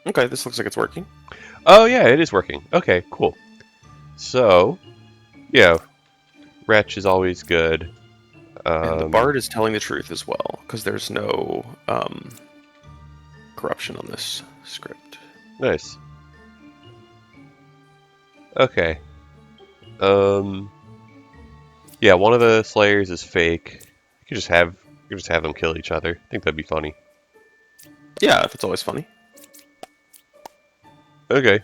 Okay, this looks like it's working. Oh yeah, it is working. Okay, cool. So, yeah, Wretch is always good. And the Um, bard is telling the truth as well, because there's no corruption on this script. nice. Okay. Um, yeah, one of the Slayers is fake. You could just have them kill each other. I think that'd be funny. Yeah, if it's always funny. Okay.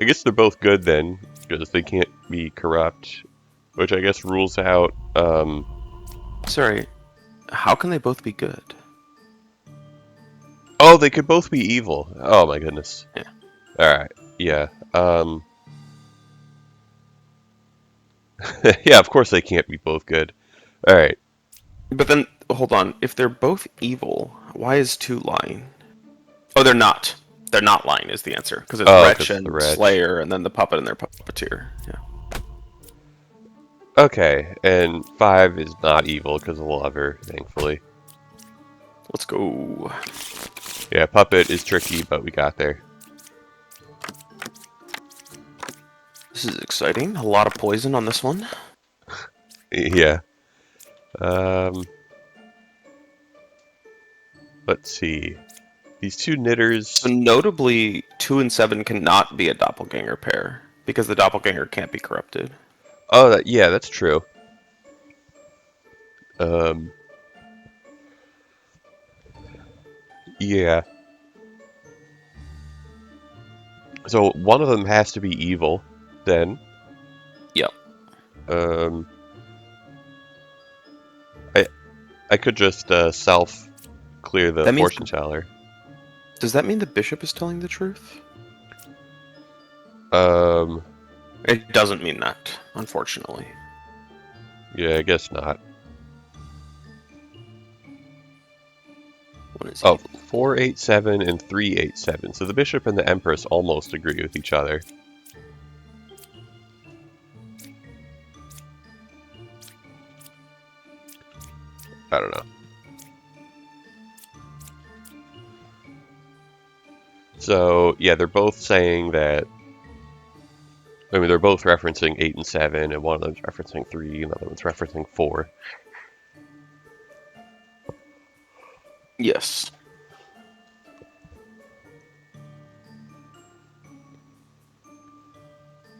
I guess they're both good then, because they can't be corrupt, which I guess rules out. Sorry, how can they both be good? Oh, they could both be evil. Oh my goodness. Yeah. All right. Yeah. Yeah. Of course they can't be both good. All right. But then, hold on. If they're both evil, why is 2 lying? Oh, they're not. They're not lying is the answer. Because it's Oh, Wretch because the and wretch. Slayer, and then the puppet and their puppeteer. Yeah. Okay, and 5 is not evil because of Lover, thankfully. Let's go. Yeah, Puppet is tricky, but we got there. This is exciting. A lot of poison on this one. Yeah. Um, let's see. These two So knitters. notably, 2 and 7 cannot be a doppelganger pair because the doppelganger can't be corrupted. Oh, yeah, that's true. Um, yeah. So one of them has to be evil, then. Yep. Um, I I could just self clear the That means. fortune teller. Does that mean the bishop is telling the truth? Um, It doesn't mean that, unfortunately. yeah, I guess not. One is Oh, evil. 487 and 387. So the bishop and the empress almost agree with each other. I don't know. So yeah, they're both saying that. I mean, they're both referencing 8 and 7, and one of them's referencing 3, and the other one's referencing 4. Yes.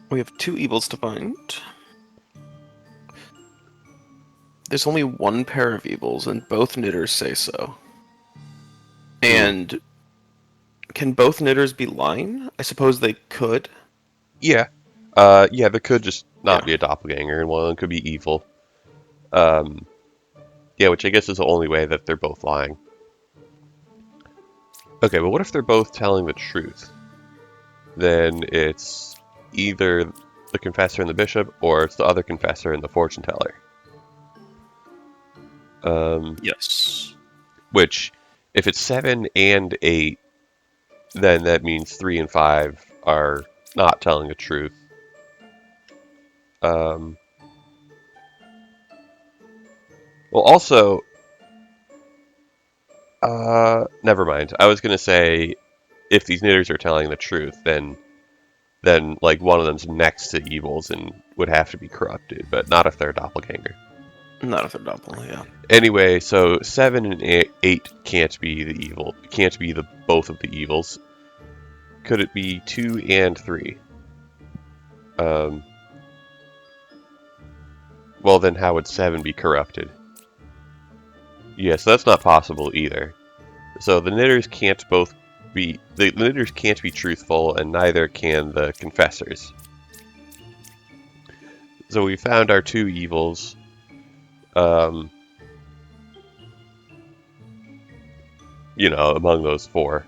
We have 2 evils to find. There's only one pair of evils, and both knitters say so. Hmm. And can both knitters be lying? I suppose they could. Yeah. Yeah, there could just not Yeah. be a doppelganger, and one of them could be evil. Um, yeah, which I guess is the only way that they're both lying. Okay, but what if they're both telling the truth? Then it's either the confessor and the bishop, or it's the other confessor and the fortune teller. Yes. Which, if it's 7 and 8, then that means 3 and 5 are not telling the truth. Um, well, also, never mind. I was gonna say if these knitters are telling the truth, then like one of them's next to evils and would have to be corrupted, but not if they're a doppelganger. Not if they're double, yeah. Anyway, so 7 and 8 can't be the evil. Can't be the both of the evils. Could it be 2 and 3? Um, well, then how would 7 be corrupted? Yeah, so that's not possible either. So the knitters can't both be the knitters can't be truthful, and neither can the confessors. So we found our 2 evils. Um, among those 4.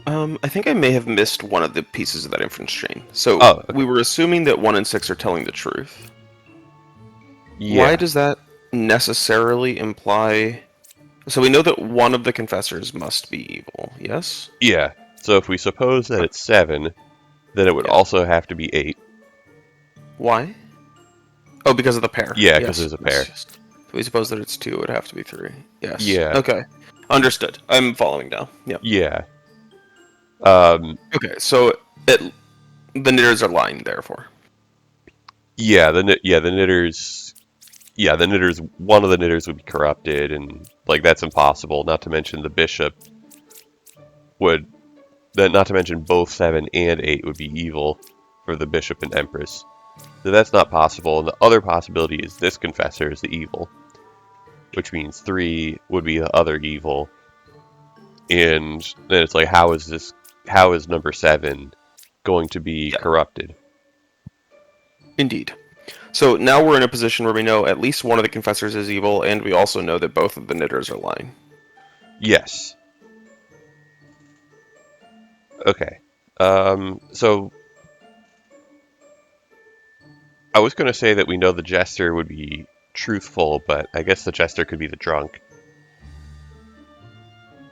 I think I may have missed one of the pieces of that inference chain. So Oh, we okay. were assuming that 1 and 6 are telling the truth. Why Yeah, does that necessarily imply? So we know that one of the confessors must be evil, yes? yeah. So if we suppose that But it's 7, then it would yeah. also have to be 8. Why? Oh, because of the pair. Yeah, because Yes, there's a yes, pair. yes. So we suppose that it's 2, it would have to be 3. Yes. Yeah. Okay. Understood. I'm following now. Yep. Yeah. Um, Okay, so the knitters are lying, therefore. yeah, the knitters. Yeah, the knitters. One of the knitters would be corrupted, and like that's impossible. Not to mention the bishop would. Not to mention both 7 and 8 would be evil for the bishop and empress. So that's not possible. And the other possibility is this confessor is the evil, which means 3 would be the other evil. And then it's like, how is number 7 going to be Yeah, corrupted? indeed. So now we're in a position where we know at least one of the confessors is evil, and we also know that both of the knitters are lying. Yes. Okay. So I was going to say that we know the jester would be truthful, but I guess the jester could be the drunk.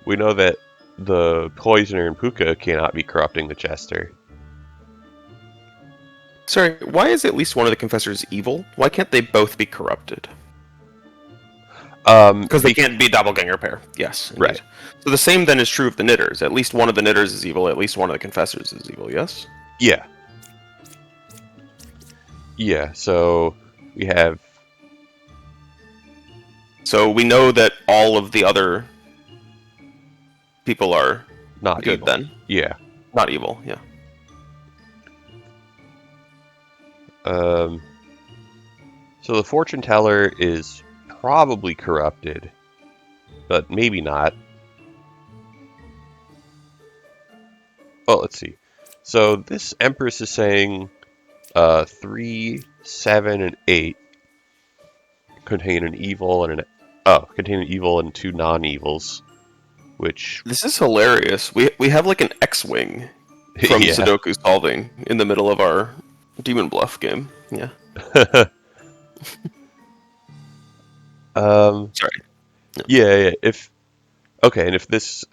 We know that the poisoner and Puka cannot be corrupting the jester. Sorry, why is at least one of the confessors evil? Why can't they both be corrupted? Because they Be can't be doppelganger pair. Yes, right. indeed. So the same then is true of the knitters. At least one of the knitters is evil. At least one of the confessors is evil. Yes. Yeah. Yeah. So we have So we know that all of the other people are not good evil. then, Yeah. not evil. Yeah. Um, so the fortune teller is probably corrupted, but maybe not. Well, let's see. So this Empress is saying 3, 7, and 8 contain an evil and contain an evil and 2 non-evils, which This is hilarious. We have like an X-wing from yeah. Sudoku solving in the middle of our Demon Bluff game. Yeah. um, Sorry. yeah. If okay, and if this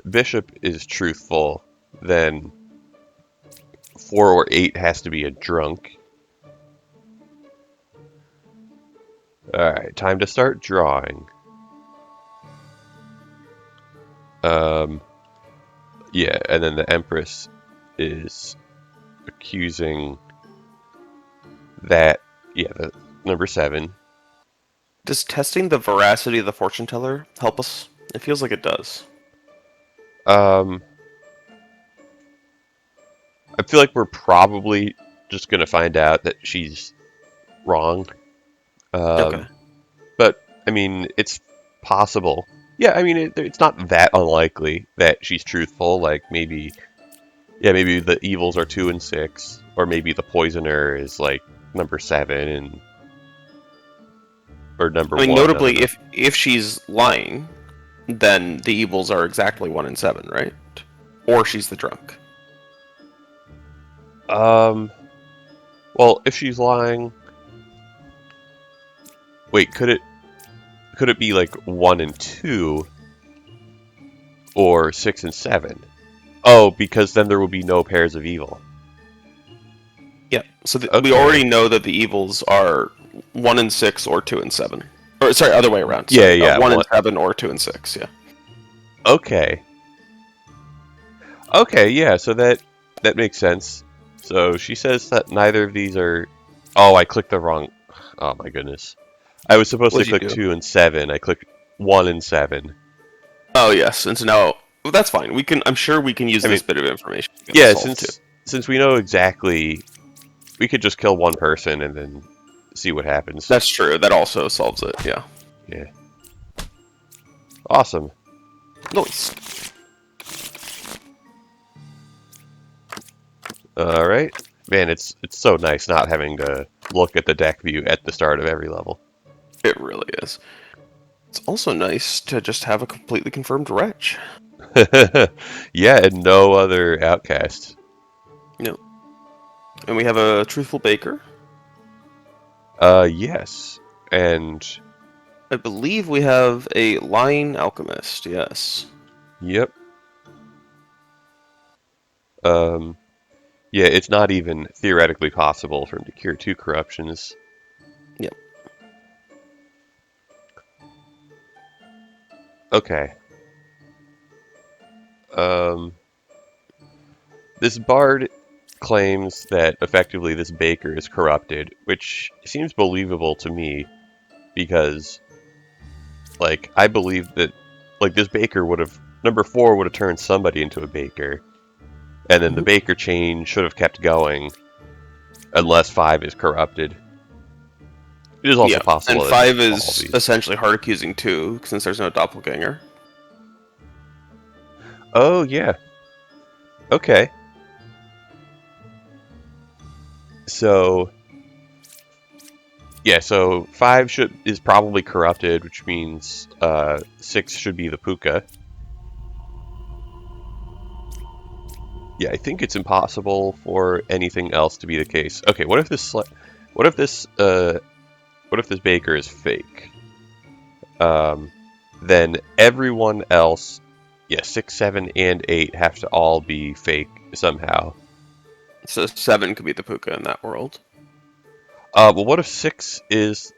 bishop is truthful, then 4 or 8 has to be a drunk. All right, time to start drawing. Um, yeah, and then the Empress is accusing that, yeah, the number 7. Does testing the veracity of the fortune teller help us? It feels like it does. Um, I feel like we're probably just gonna find out that she's wrong. Okay. But I mean, it's possible. Yeah, I mean, it's not that unlikely that she's truthful. Like maybe, yeah, maybe the evils are 2 and 6, or maybe the poisoner is like number 7 and or number I mean, 1. I don't notably, know. if she's lying, then the evils are exactly 1 and 7, right? Or she's the drunk. Um, well, if she's lying, wait, could it be like 1 and 2 or 6 and 7? Oh, because then there will be no pairs of evil. Yeah. So we Okay. already know that the evils are 1 and 6 or 2 and 7. Or sorry, other way around. Yeah, Sorry, yeah. 1 and 7 or 2 and 6. Yeah. Okay. Okay, yeah, so that makes sense. So she says that neither of these are. Oh, I clicked the wrong. Oh my goodness. I was supposed to What'd you click do? 2 and 7. I clicked 1 and 7. Oh yes, and so now well, that's fine. We can. I'm sure we can use I mean, this bit of information to get the yeah, solve too. since we know exactly, we could just kill one person and then see what happens. That's true. That also solves it. Yeah. Yeah. Awesome. Nice. All right. Man, it's so nice not having to look at the deck view at the start of every level. It really is. It's also nice to just have a completely confirmed wretch. Yeah, and no other outcasts. No. And we have a truthful baker. Yes. And I believe we have a lying alchemist. Yes. yep. Um, yeah, it's not even theoretically possible for him to cure 2 corruptions. Yep. Okay. Um, this bard claims that effectively this baker is corrupted, which seems believable to me because, like, I believe that, like, this baker would have, number 4 would have turned somebody into a baker, and then the baker chain should have kept going unless 5 is corrupted. It is also Yeah, and possible that 5 all is these. essentially hard accusing 2, since there's no doppelganger. Oh, yeah. Okay. So, yeah, so 5 is probably corrupted, which means 6 should be the puka. Yeah, I think it's impossible for anything else to be the case. Okay, what if this what if this baker is fake? Then everyone else, yeah, 6, 7, and 8 have to all be fake somehow. So 7 could be the puka in that world. Well, what if 6 is?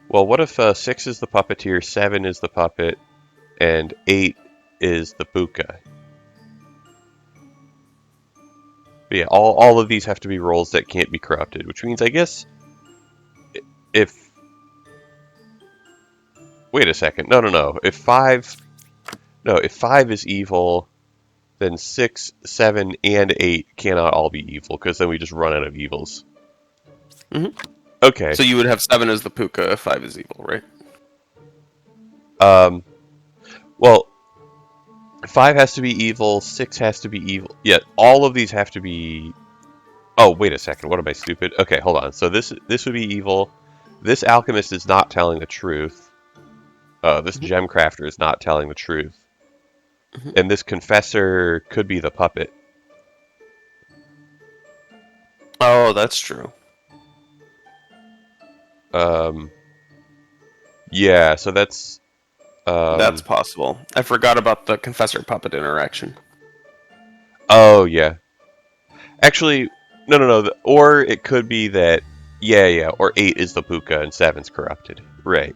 Well, what if 6 is the puppeteer, 7 is the puppet, and 8 is the puka? But yeah, all of these have to be roles that can't be corrupted, which means I guess if wait a second, no, if 5 is evil, then 6, 7, and 8 cannot all be evil because then we just run out of evils. hmm Okay. So you would have 7 as the puka if 5 is evil, right? Well, 5 has to be evil, 6 has to be evil. Yeah, all of these have to be. Oh, wait a second. What am I stupid? Okay, hold on. So this would be evil. This alchemist is not telling the truth. This hmm gem crafter is not telling the truth. hmm And this confessor could be the puppet. Oh, that's true. Um, yeah, so that's. That's possible. I forgot about the confessor puppet interaction. Oh, yeah. Actually, no. Or it could be that. Yeah. Or 8 is the puka and 7's corrupted. Right.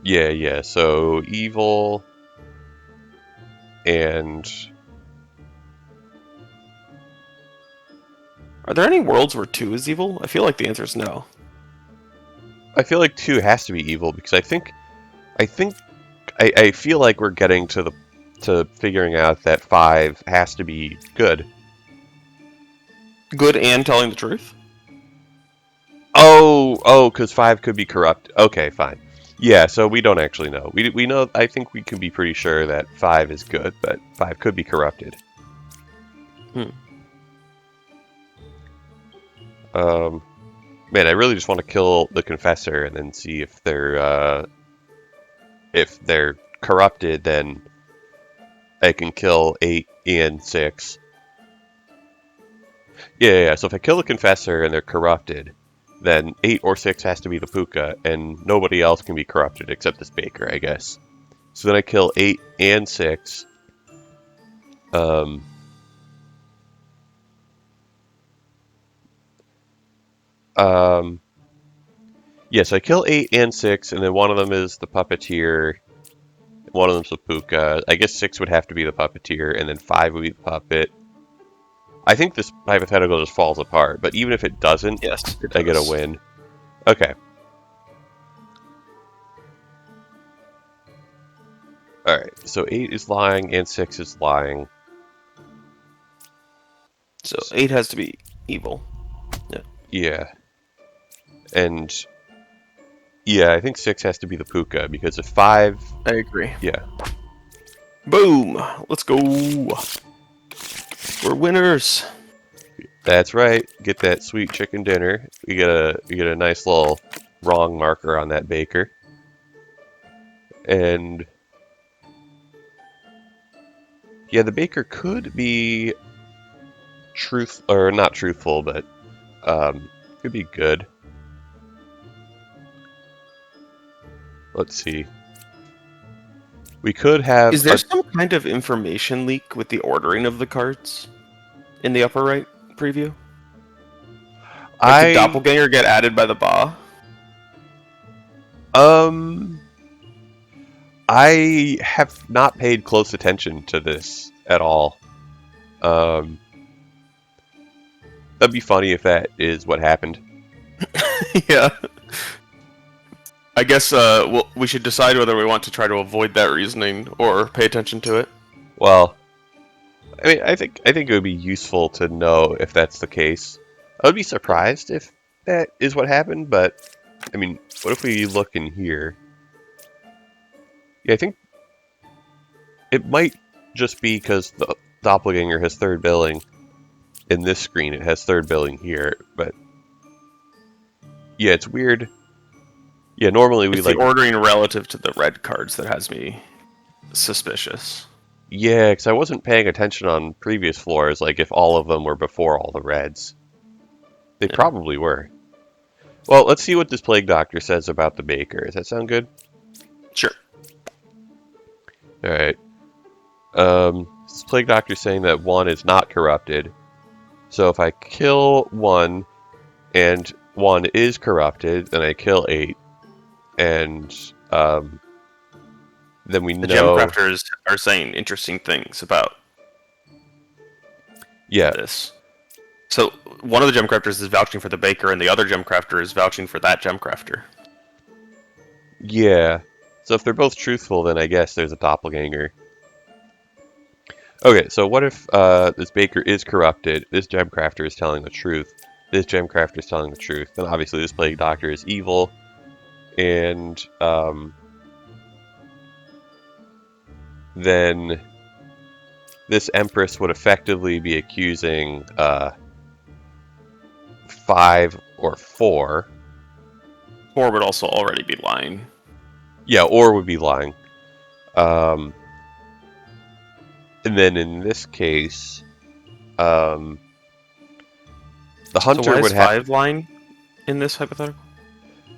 Yeah. So evil and. Are there any worlds where 2 is evil? I feel like the answer is no. I feel like 2 has to be evil because I feel like we're getting to figuring out that 5 has to be good. Good and telling the truth? Because 5 could be corrupt. Okay, fine. Yeah, so we don't actually know. We know. I think we can be pretty sure that 5 is good, but 5 could be corrupted. Hmm. Man, I really just want to kill the confessor and then see if they're corrupted. Then I can kill 8 and 6. Yeah. So if I kill the confessor and they're corrupted, then 8 or 6 has to be the puka, and nobody else can be corrupted except this baker, I guess. So then I kill 8 and 6. Um, um, so I kill 8 and 6, and then one of them is the puppeteer, one of them's the puka. I guess 6 would have to be the puppeteer, and then 5 would be the puppet. I think this hypothetical just falls apart, but even if it doesn't, Yes, it I get a does. win. Okay. Alright, so 8 is lying and 6 is lying. So 8 has to be evil. Yeah. Yeah. And yeah, I think 6 has to be the puka because if 5, I agree. yeah. Boom! Let's go! We're winners! That's right. Get that sweet chicken dinner. We get a nice little wrong marker on that baker. And yeah, the baker could be not truthful, but could be good. Let's see. We could have Is there some kind of information leak with the ordering of the cards in the upper right preview? Like, did I Doppelganger get added by the Ba? um I have not paid close attention to this at all. That'd be funny if that is what happened. Yeah. I guess we should decide whether we want to try to avoid that reasoning or pay attention to it. Well, I mean, I think it would be useful to know if that's the case. I would be surprised if that is what happened, but I mean, what if we look in here? Yeah, I think it might just be because the doppelganger has third billing in this screen. It has third billing here, but yeah, it's weird. Yeah, normally we It's the like, ordering relative to the red cards that has me suspicious. yeah, because I wasn't paying attention on previous floors, like if all of them were before all the reds. They Yeah. probably were. Well, let's see what this Plague Doctor says about the Baker. Does that sound good? Sure. Alright. This Plague Doctor is saying that 1 is not corrupted. So if I kill 1 and 1 is corrupted, then I kill 8. And then we The know... Gemcrafters are saying interesting things about Yeah, this. So one of the Gemcrafters is vouching for the Baker, and the other Gemcrafter is vouching for that Gemcrafter. yeah. So if they're both truthful, then I guess there's a doppelganger. Okay, so what if this Baker is corrupted, this Gemcrafter is telling the truth, this Gemcrafter is telling the truth, then obviously this Plague Doctor is evil, and then this Empress would effectively be accusing 5 or 4. 4 would also already be lying. Yeah, or would be lying. And then in this case, the Hunter So why would is have... 5 lying in this hypothetical?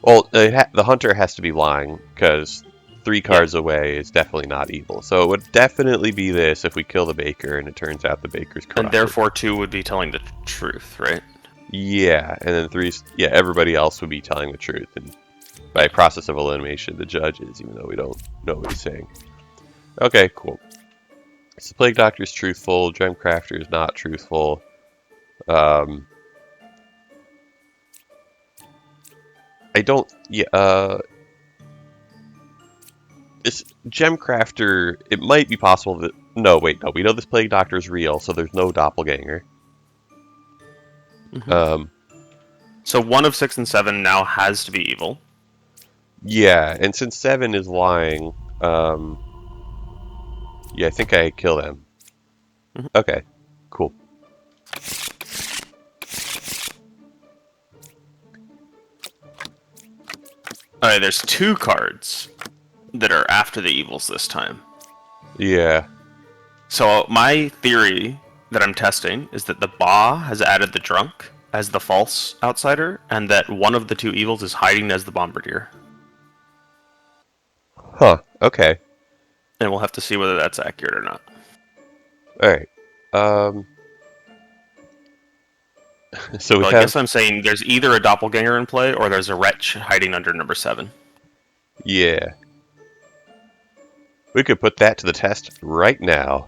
Well, the Hunter has to be lying, because 3 cards away is definitely not evil. So it would definitely be this if we kill the Baker and it turns out the Baker's corrupted. And therefore 2 would be telling the truth, right? Yeah, and then 3, yeah, everybody else would be telling the truth. And by process of elimination, the judge is, even though we don't know what he's saying. Okay, cool. So Plague Doctor is truthful, Gemcrafter is not truthful. I don't, yeah, this Gemcrafter, it might be possible that, no, wait, no, we know this Plague Doctor is real, so there's no doppelganger. Mm-hmm. So 1 of 6 and 7 now has to be evil. Yeah, and since 7 is lying, yeah, I think I kill them. Mhm. Okay, cool. Alright, there's 2 cards that are after the evils this time. Yeah. So my theory that I'm testing is that the Ba has added the Drunk as the false outsider, and that one of the 2 evils is hiding as the Bombardier. Huh, okay. And we'll have to see whether that's accurate or not. Alright. So we I have... guess I'm saying there's either a doppelganger in play, or there's a wretch hiding under number 7. Yeah. We could put that to the test right now.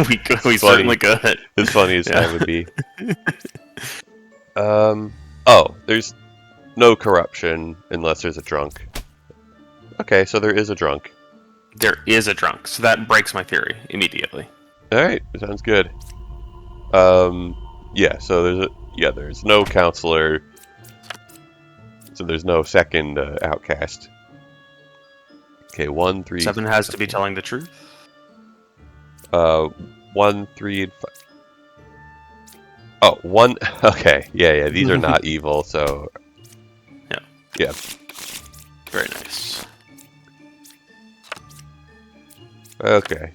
we certainly could. As funny as that would be. Oh, there's no corruption unless there's a drunk. Okay, so there is a drunk. There is a drunk, so that breaks my theory immediately. Alright, sounds good. Yeah, so there's no counselor. So there's no second outcast. Okay, 1, 3... 7 has to be telling the truth. 1, 3, and 5. Oh, 1... Okay, yeah, these are not evil, so... Yeah. Very nice. Okay.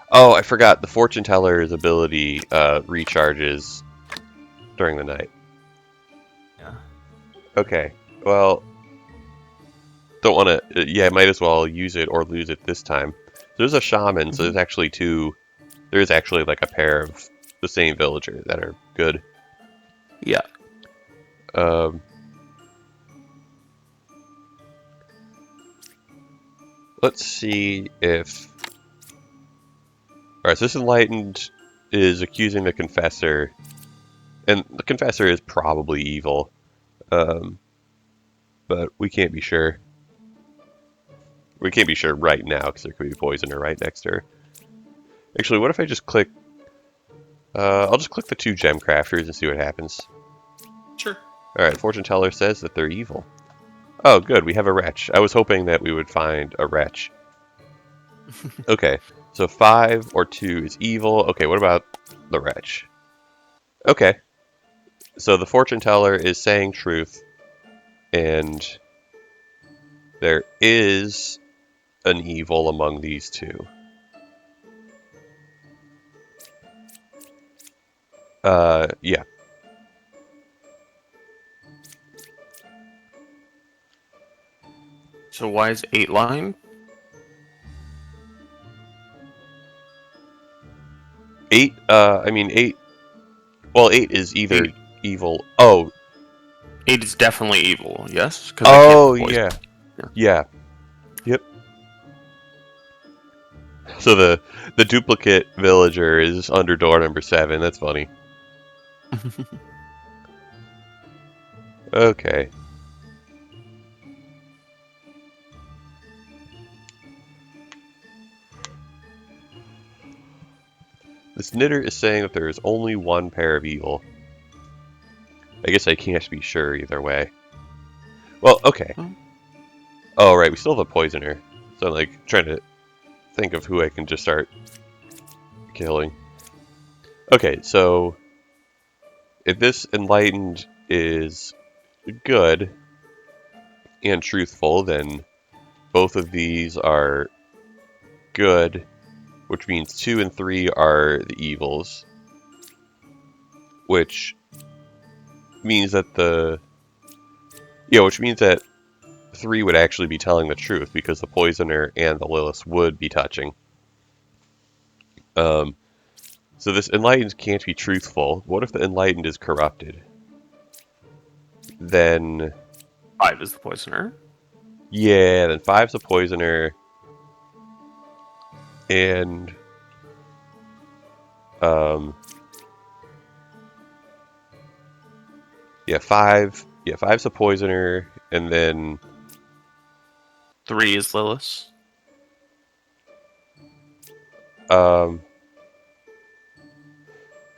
Oh, I forgot. The Fortune Teller's ability recharges during the night. Yeah. Okay. Well, don't want to... yeah, might as well use it or lose it this time. There's a shaman, so there's actually 2... There's actually like a pair of the same villager that are good. Yeah. Um, let's see if... Alright, so this Enlightened is accusing the Confessor, and the Confessor is probably evil, but we can't be sure. We can't be sure right now, because there could be a poisoner right next to her. Actually, what if I just click... I'll just click the 2 gem crafters and see what happens. Sure. Alright, Fortune Teller says that they're evil. Oh, good, we have a wretch. I was hoping that we would find a wretch. Okay, so 5 or 2 is evil. Okay, what about the wretch? Okay, so the Fortune Teller is saying truth, and there is an evil among these 2. Yeah. So why is 8 lying? 8, I mean 8, well 8 is either 8, evil. Oh, 8 is definitely evil, yes? Because they can't oh be poisoned. yeah. Yeah. Yeah. Yep. So the duplicate villager is under door number 7. That's funny. Okay. This knitter is saying that there is only one pair of evil. I guess I can't be sure either way. Well, okay. Oh, right, we still have a poisoner. So I'm like trying to think of who I can just start killing. Okay, so if this enlightened is good and truthful, then both of these are good, which means 2 and 3 are the evils, which means that which means that 3 would actually be telling the truth because the poisoner and the Lilith would be touching. So this enlightened can't be truthful. What if the enlightened is corrupted? Then 5 is the poisoner. yeah, then 5's a poisoner, and yeah, 5's a poisoner, and then 3 is Lilith.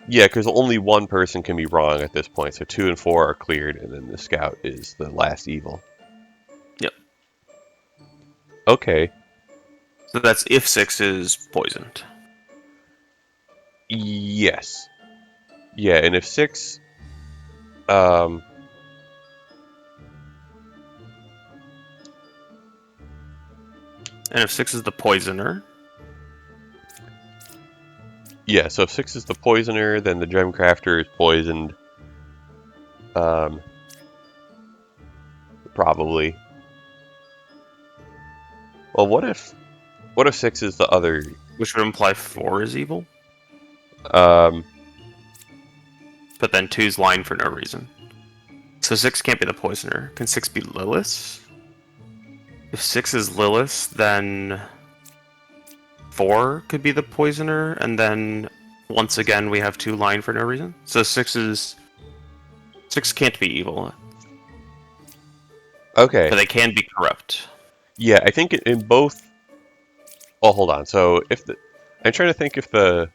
Yeah, because only one person can be wrong at this point, so 2 and 4 are cleared, and then the scout is the last evil. Yep. Okay. So that's if 6 is poisoned. Yes. Yeah, and if 6... and if 6 is the poisoner, yeah, so if 6 is the poisoner, then the gem crafter is poisoned. Probably. Well, what if 6 is the other... which would imply 4 is evil, Um, but then 2 is lying for no reason. So 6 can't be the poisoner. Can 6 be Lilith? If 6 is Lilith, then 4 could be the poisoner, and then once again we have 2 lying for no reason. So 6 can't be evil, okay. but they can be corrupt. Yeah, I think in both... Oh, hold on. So if the... I'm trying to think if the...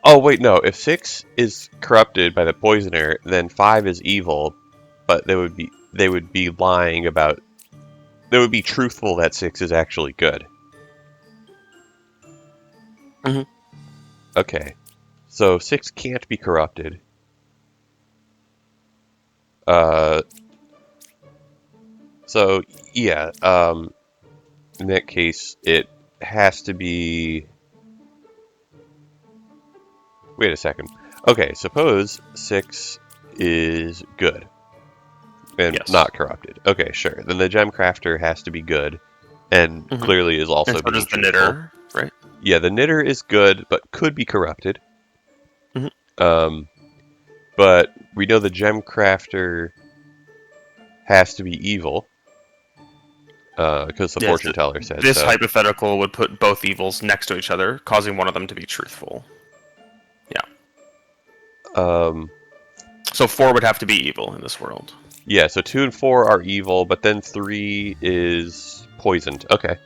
Oh, wait, no. If 6 is corrupted by the poisoner, then 5 is evil, but they would be lying about... They would be truthful that 6 is actually good. Mhm. Okay. So 6 can't be corrupted. So, yeah, in that case, it has to be... Wait a second. Okay, suppose 6 is good and Yes. not corrupted. Okay, sure. Then the gem crafter has to be good and clearly is also And so being does the truthful. knitter, right? Yeah, the knitter is good but could be corrupted. Mhm. But but we know the gem crafter has to be evil. Because the fortune teller said this so. hypothetical would put both evils next to each other, causing one of them to be truthful. So 4 would have to be evil in this world. Yeah, so 2 and 4 are evil, but then 3 is poisoned. Okay.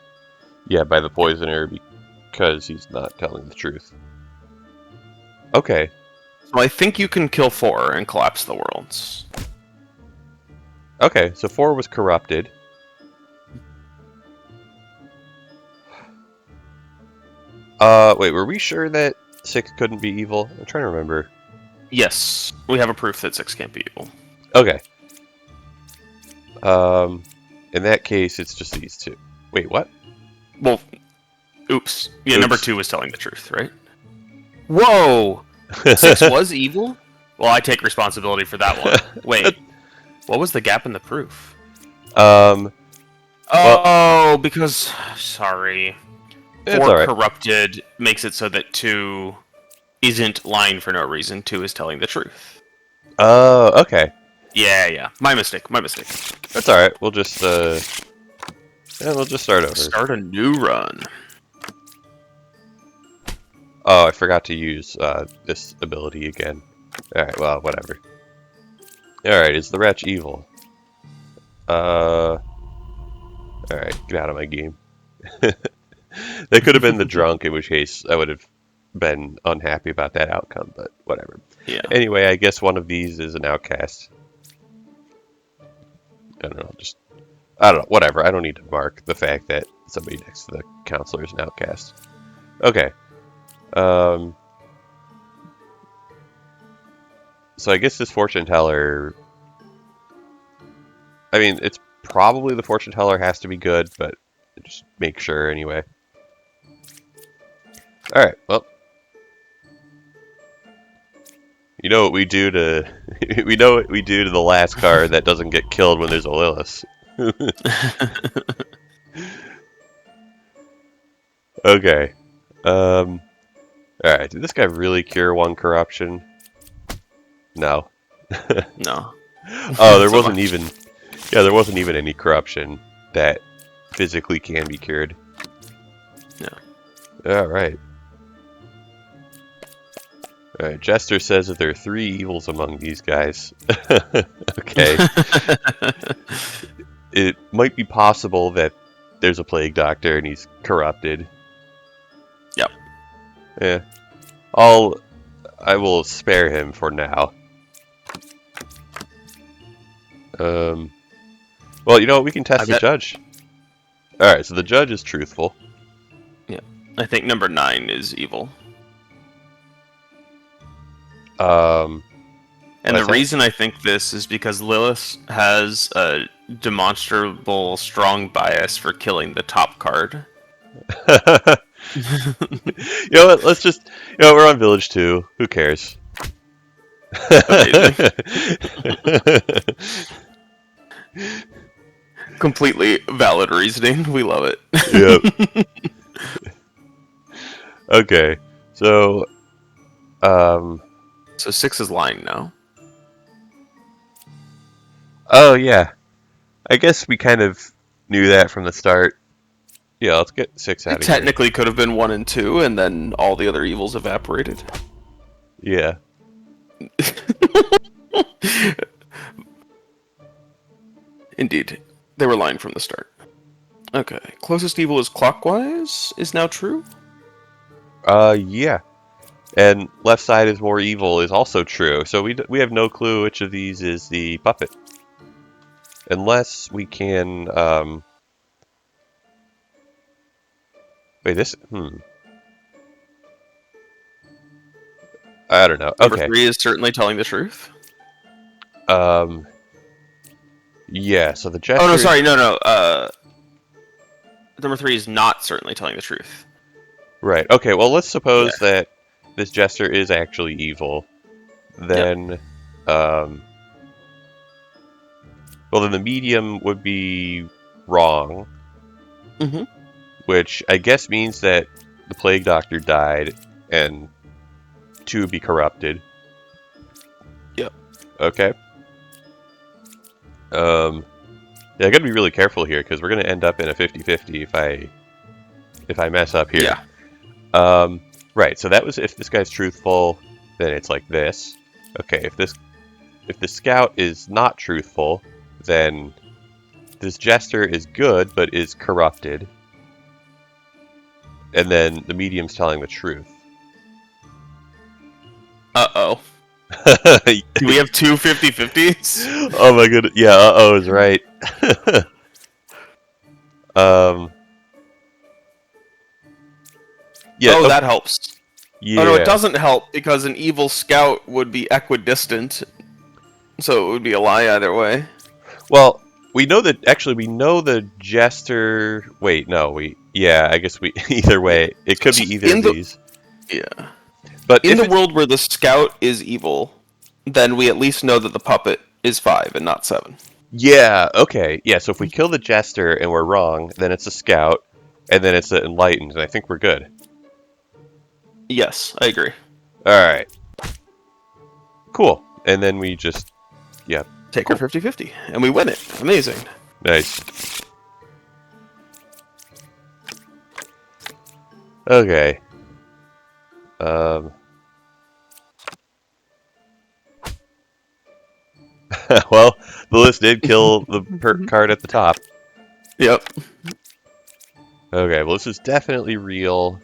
Yeah, by the poisoner because he's not telling the truth. Okay. So I think you can kill 4 and collapse the worlds. Okay, so 4 was corrupted. Wait, were we sure that 6 couldn't be evil? I'm trying to remember. Yes, we have a proof that 6 can't be evil. Okay. In that case, it's just these 2. Wait, what? Well, oops. Yeah, Oops. number 2 was telling the truth, right? Whoa! 6 was evil? Well, I take responsibility for that one. Wait, what was the gap in the proof? Well, Because... Sorry. it's 4 alright. corrupted makes it so that 2 isn't lying for no reason. 2 is telling the truth. Oh, okay. Yeah. My mistake. That's alright. We'll just, we'll just start over. Start a new run. Oh, I forgot to use, this ability again. Alright, well, whatever. Alright, is the wretch evil? Alright, get out of my game. That could have been the drunk, in which case I would have been unhappy about that outcome, but whatever. Yeah. Anyway, I guess one of these is an outcast. I don't know, whatever. I don't need to mark the fact that somebody next to the counselor is an outcast. Okay. So I guess this fortune teller... I mean, it's probably the fortune teller has to be good, but just make sure anyway. Alright, well. You know what we do to... we know what we do to the last card that doesn't get killed when there's a Lilith. Okay. Alright, did this guy really cure 1 corruption? No. No. Oh, there wasn't even... Yeah, there wasn't even any corruption that physically can be cured. Yeah. Alright. Alright, Jester says that there are 3 evils among these guys. Okay. It might be possible that there's a plague doctor and he's corrupted. Yep. Yeah. I will spare him for now. Well, you know what? We can test the judge. Alright, so the judge is truthful. Yeah. I think number 9 is evil. And the reason I think this is because Lilith has a demonstrable strong bias for killing the top card. You know what? Let's just... You know, we're on Village 2. Who cares? Amazing. Completely valid reasoning. We love it. Yep. Okay. So... So 6 is lying now. Oh, yeah. I guess we kind of knew that from the start. Yeah, let's get 6 out of It here. technically could have been 1 and 2, and then all the other evils evaporated. Yeah. Indeed. They were lying from the start. Okay. Closest evil is clockwise is now true? Yeah. And left side is more evil is also true. So we have no clue which of these is the puppet. Unless we can, Wait, this... I don't know. Number Okay. 3 is certainly telling the truth. Yeah, so the gesture... Oh, no, sorry, no. Number 3 is not certainly telling the truth. Right, okay, well, let's suppose that this jester is actually evil. Then, well, then the medium would be wrong. Mm-hmm. Which I guess means that the plague doctor died, and 2 would be corrupted. Yep. Okay. Yeah, I gotta be really careful here, because we're gonna end up in a 50-50 if I mess up here. Yeah. Right, so that was if this guy's truthful, then it's like this. Okay, if the scout is not truthful, then this jester is good but is corrupted. And then the medium's telling the truth. Uh-oh. Do we have two 50-50s? Oh my goodness. Yeah, uh-oh is right. um Yeah, Oh, okay. that helps. Oh no, it Yeah. doesn't help because an evil scout would be equidistant, so it would be a lie either way. Well, we know the jester. Wait, no, yeah, I guess we either way. It could So be either of these. yeah, But in if the it's world where the scout is evil, then we at least know that the puppet is 5 and not 7. yeah, okay. Yeah, so if we kill the jester and we're wrong, then it's a scout and then it's an enlightened, and I think we're good. Yes, I agree. All right. Cool. And then we just yeah, Take cool. our 50-50, and we win it. Amazing. Nice. Okay. Well, the list did kill the card at the top. Yep. Okay, well, this is definitely real.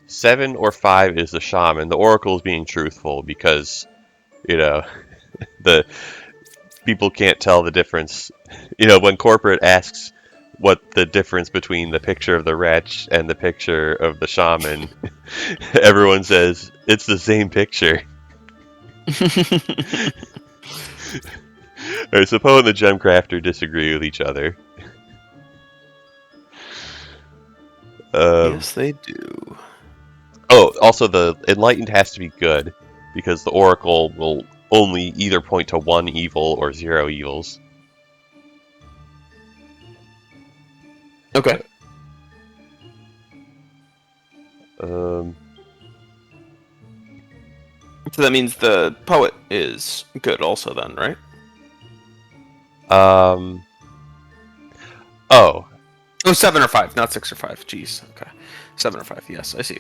7 or 5 is the shaman. The oracle is being truthful because, the people can't tell the difference. When corporate asks what the difference between the picture of the wretch and the picture of the shaman, everyone says it's the same picture. Alright, so Poe and the Gemcrafter disagree with each other. Yes, they do. Oh, also the Enlightened has to be good, because the Oracle will only either point to 1 evil or 0 evils. Okay. Um, So that means the poet is good also then, right? oh, Oh, 7 or 5, not 6 or 5. Jeez. Okay. 7 or 5, yes, I see.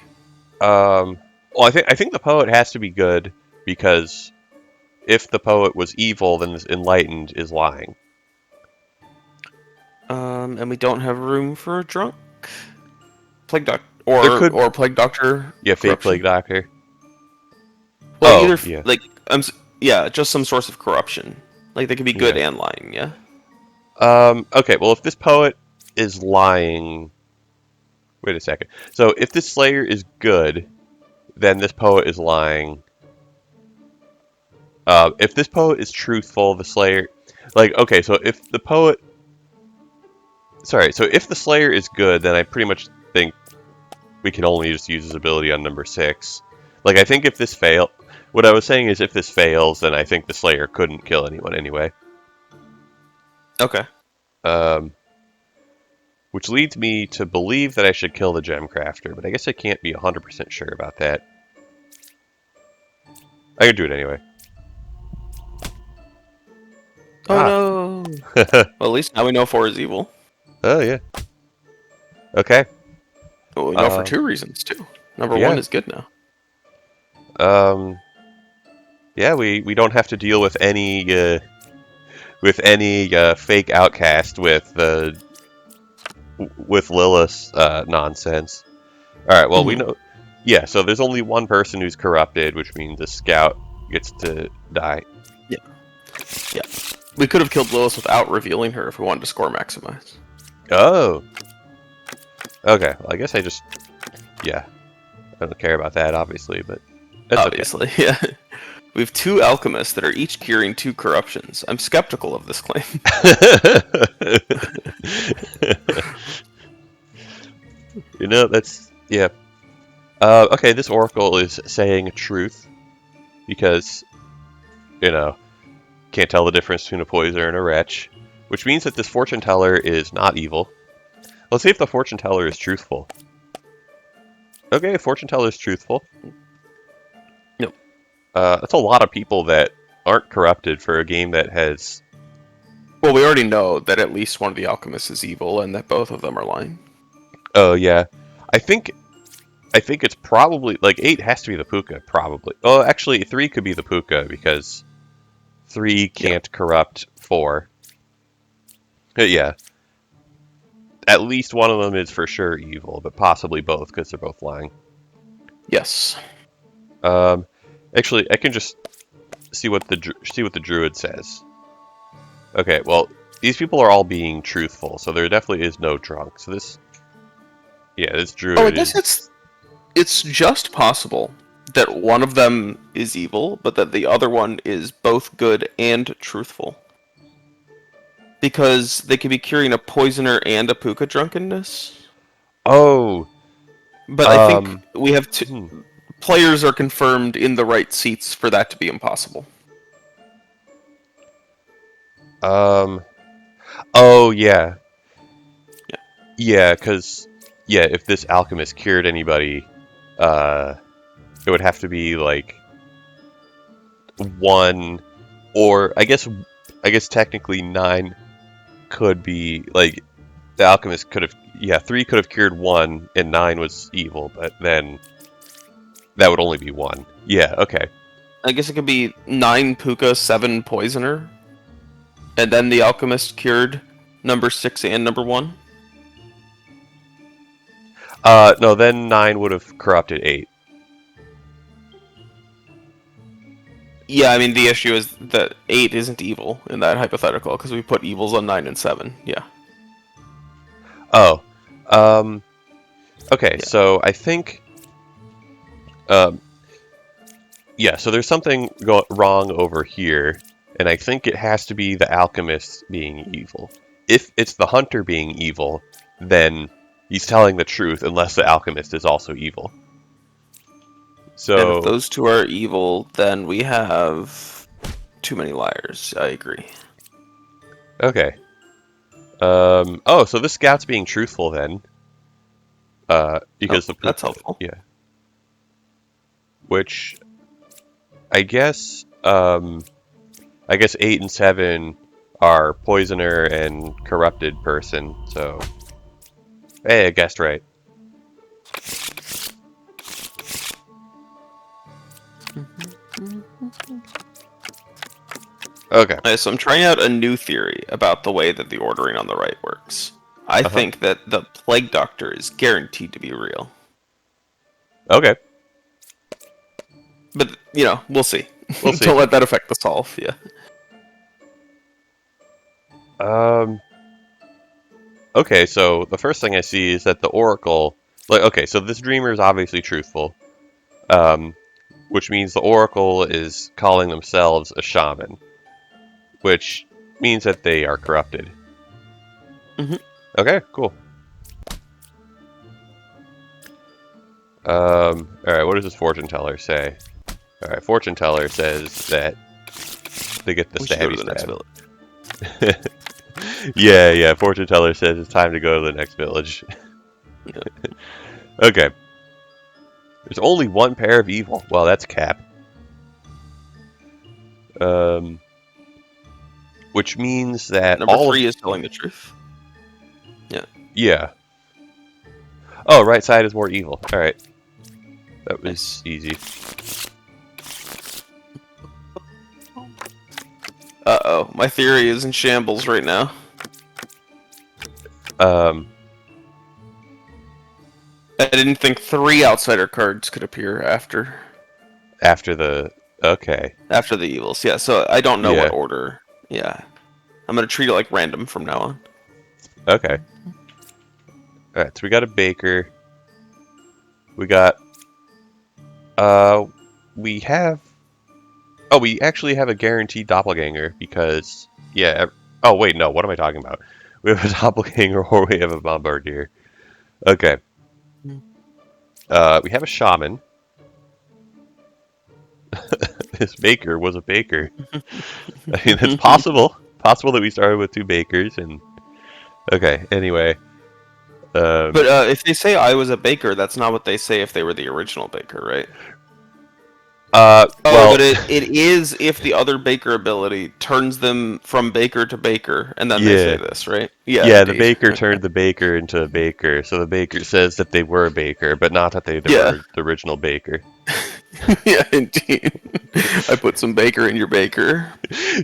well, I think the poet has to be good, because if the poet was evil, then this Enlightened is lying. And we don't have room for a drunk? Plague Doctor. There could, Or Plague Doctor yeah, fake corruption? Plague Doctor. Well, Oh, either, yeah. like, yeah, just some source of corruption. Like, they could be good Yeah. and lying, yeah? Okay, well, if this poet is lying... Wait a second. So, if this Slayer is good, then this poet is lying. If this poet is truthful, the Slayer... Like, okay, so if the poet... Sorry, so if the Slayer is good, then I pretty much think we can only just use his ability on number 6. Like, I think if this fail... What I was saying is if this fails, then I think the Slayer couldn't kill anyone anyway. Okay. Which leads me to believe that I should kill the Gemcrafter, but I guess I can't be 100% sure about that. I can do it anyway. Oh no! Well, at least now we know 4 is evil. Oh, yeah. Okay. Well, we know for 2 reasons, too. Number yeah. 1 is good now. Yeah, we don't have to deal with any fake outcast with Lilith's nonsense. All right. Well, we know. Yeah. So there's only one person who's corrupted, which means the scout gets to die. Yeah. Yeah. We could have killed Lilith without revealing her if we wanted to score maximize. Oh. Okay. Well, I guess I just. Yeah. I don't care about that, obviously, but that's obviously, okay. Yeah. We have 2 alchemists that are each curing 2 corruptions. I'm skeptical of this claim. That's... Yeah. Okay, this oracle is saying truth. Because, can't tell the difference between a poisoner and a wretch. Which means that this fortune teller is not evil. Let's see if the fortune teller is truthful. Okay, fortune teller is truthful. Nope. That's a lot of people that aren't corrupted for a game that has... Well, we already know that at least one of the alchemists is evil, and that both of them are lying. Oh, yeah. I think it's probably... Like, 8 has to be the Puka, probably. Oh, actually, 3 could be the Puka, because 3 can't corrupt 4. Yeah. At least one of them is for sure evil, but possibly both, because they're both lying. Yes. Actually, I can just see what the druid says. Okay, well, these people are all being truthful, so there definitely is no drunk. So this druid Oh, I guess is... it's just possible that one of them is evil, but that the other one is both good and truthful. Because they could be curing a poisoner and a puka drunkenness. Oh, But I think we have hmm, players are confirmed in the right seats for that to be impossible. oh yeah, Yeah. yeah, because if this alchemist cured anybody, it would have to be like 1, or I guess technically 9 could be like the alchemist could have 3 could have cured 1 and 9 was evil, but then that would only be 1. Yeah, okay. I guess it could be 9 puka, 7 poisoner. And then the alchemist cured number 6 and number 1. No, then 9 would have corrupted 8. Yeah, I mean, the issue is that 8 isn't evil in that hypothetical, because we put evils on 9 and 7. Yeah. Oh, okay. Yeah. So I think, um, so there's something wrong over here, and I think it has to be the alchemist being evil. If it's the hunter being evil, then he's telling the truth, unless the alchemist is also evil. And if So, those two are evil, then we have too many liars. I agree. okay. So this scout's being truthful then. Because That's helpful. yeah. Which, I guess, 8 and 7 are poisoner and corrupted person, so... Hey, I guessed right. Okay. Okay, so I'm trying out a new theory about the way that the ordering on the right works. I Uh-huh. think that the Plague Doctor is guaranteed to be real. Okay. But, we'll see. We'll see. Don't let that affect the solve, yeah. Okay, so the first thing I see is that the Oracle... okay, so this dreamer is obviously truthful. Which means the Oracle is calling themselves a shaman. Which means that they are corrupted. Mm-hmm. Okay, cool. Alright, what does this fortune teller say? Alright, fortune teller says that they get the We should go to stabby the next stab. village. Yeah, fortune teller says it's time to go to the next village. Yeah. Okay. There's only one pair of evil. Well, that's cap. Which means that Number all 3 of... is telling the truth. Yeah. Yeah. Oh, right side is more evil. Alright. That was Nice. easy. Uh-oh, my theory is in shambles right now. Um, I didn't think 3 outsider cards could appear after after the... Okay. the evils. Yeah, so I don't know Yeah. what order. Yeah. I'm gonna treat it like random from now on. Okay. Alright, so we got a baker. We got... we have... Oh, we actually have a guaranteed doppelganger, because... Yeah, oh, wait, no, what am I talking about? We have a doppelganger or we have a bombardier. Okay. We have a shaman. This baker was a baker. I mean, it's possible. Possible that we started with 2 bakers, and... Okay, anyway. But if they say I was a baker, that's not what they say if they were the original baker, right? Oh, Well, but it is if the other Baker ability turns them from Baker to Baker, and then they say yeah. this, right? Yeah, Yeah, the indeed. baker turned the baker into a baker, so the baker says that they were a baker, but not that they Yeah, were the original baker. yeah, indeed. I put some Baker in your Baker.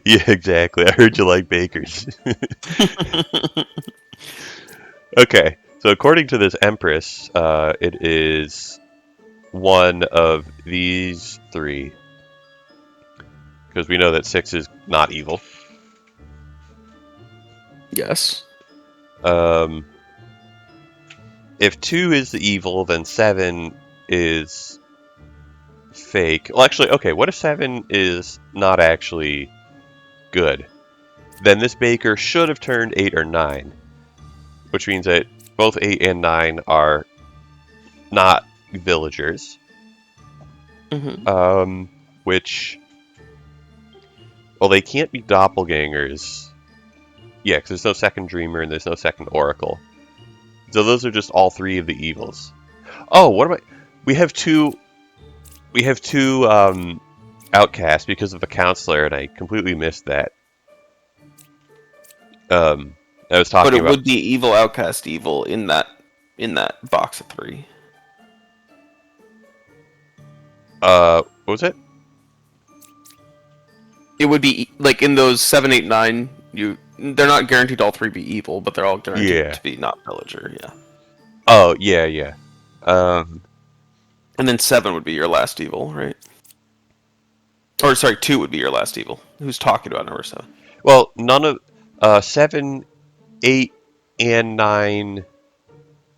Yeah, exactly. I heard you like bakers. Okay, so according to this Empress, it is one of these three, because we know that 6 is not evil. Yes. Um, if 2 is the evil, then 7 is fake. Well, actually, okay, what if 7 is not actually good? Then this baker should have turned 8 or 9, which means that both 8 and 9 are not villagers. Hmm. Which, well, they can't be doppelgangers. Yeah, because there's no second dreamer and there's no second oracle. So those are just all three of the evils. Oh, what am I? We have two. We have two outcasts because of the counselor, and I completely missed that. I was But talking it about. would be evil outcast evil in that box of three. What was it? It would be like in those 7, 8, 9. They're not guaranteed all three be evil, but they're all guaranteed Yeah. to be not villager. Yeah. Oh, yeah, yeah. Um, And then 7 would be your last evil, right? Or sorry, 2 would be your last evil. Who's talking about number 7? well, none of 7, 8, and 9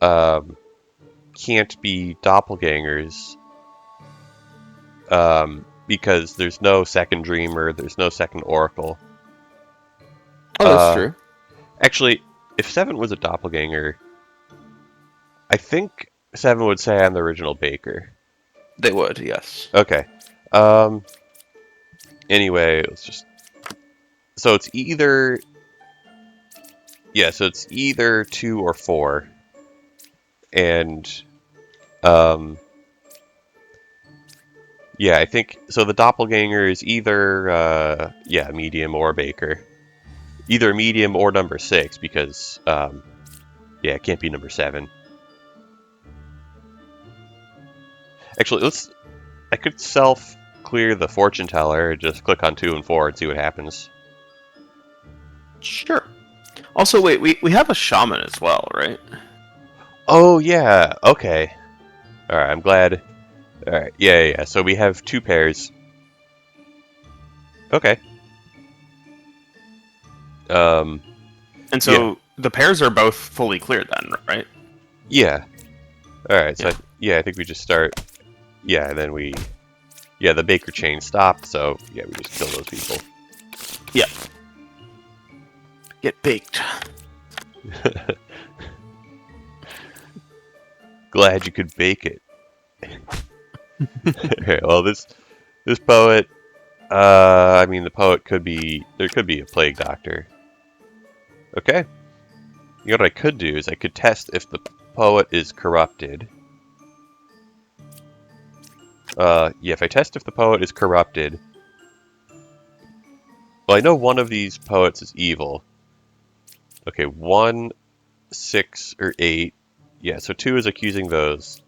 um, can't be doppelgangers because there's no second dreamer, there's no second oracle. Oh, that's Uh, true. Actually, if 7 was a doppelganger, I think 7 would say I'm the original Baker. They would, yes. Okay. Um, anyway, let's just. So it's either. Yeah, so it's either 2 or 4. And. Um, yeah, I think. So the doppelganger is either. Yeah, medium or Baker. Either medium or number 6 because. Yeah, it can't be number 7. Actually, let's. I could self clear the fortune teller, just click on 2 and 4 and see what happens. Sure. Also, wait, we have a shaman as well, right? Oh, yeah, okay. Alright, I'm glad. Alright, yeah, yeah, yeah. So we have 2 pairs. Okay. Um, And yeah, so the pairs are both fully cleared then, right? yeah. Alright, so Yeah. yeah, I think we just start. Yeah, and then we. Yeah, the Baker chain stopped, so yeah, we just kill those people. Yeah. Get baked. Glad you could bake it. Okay, well, this poet. I mean, the poet could be. There could be a plague doctor. Okay. You know what I could do is I could test if the poet is corrupted. Yeah, if I test if the poet is corrupted. Well, I know one of these poets is evil. Okay, 1, 6, or 8. Yeah, so 2 is accusing those.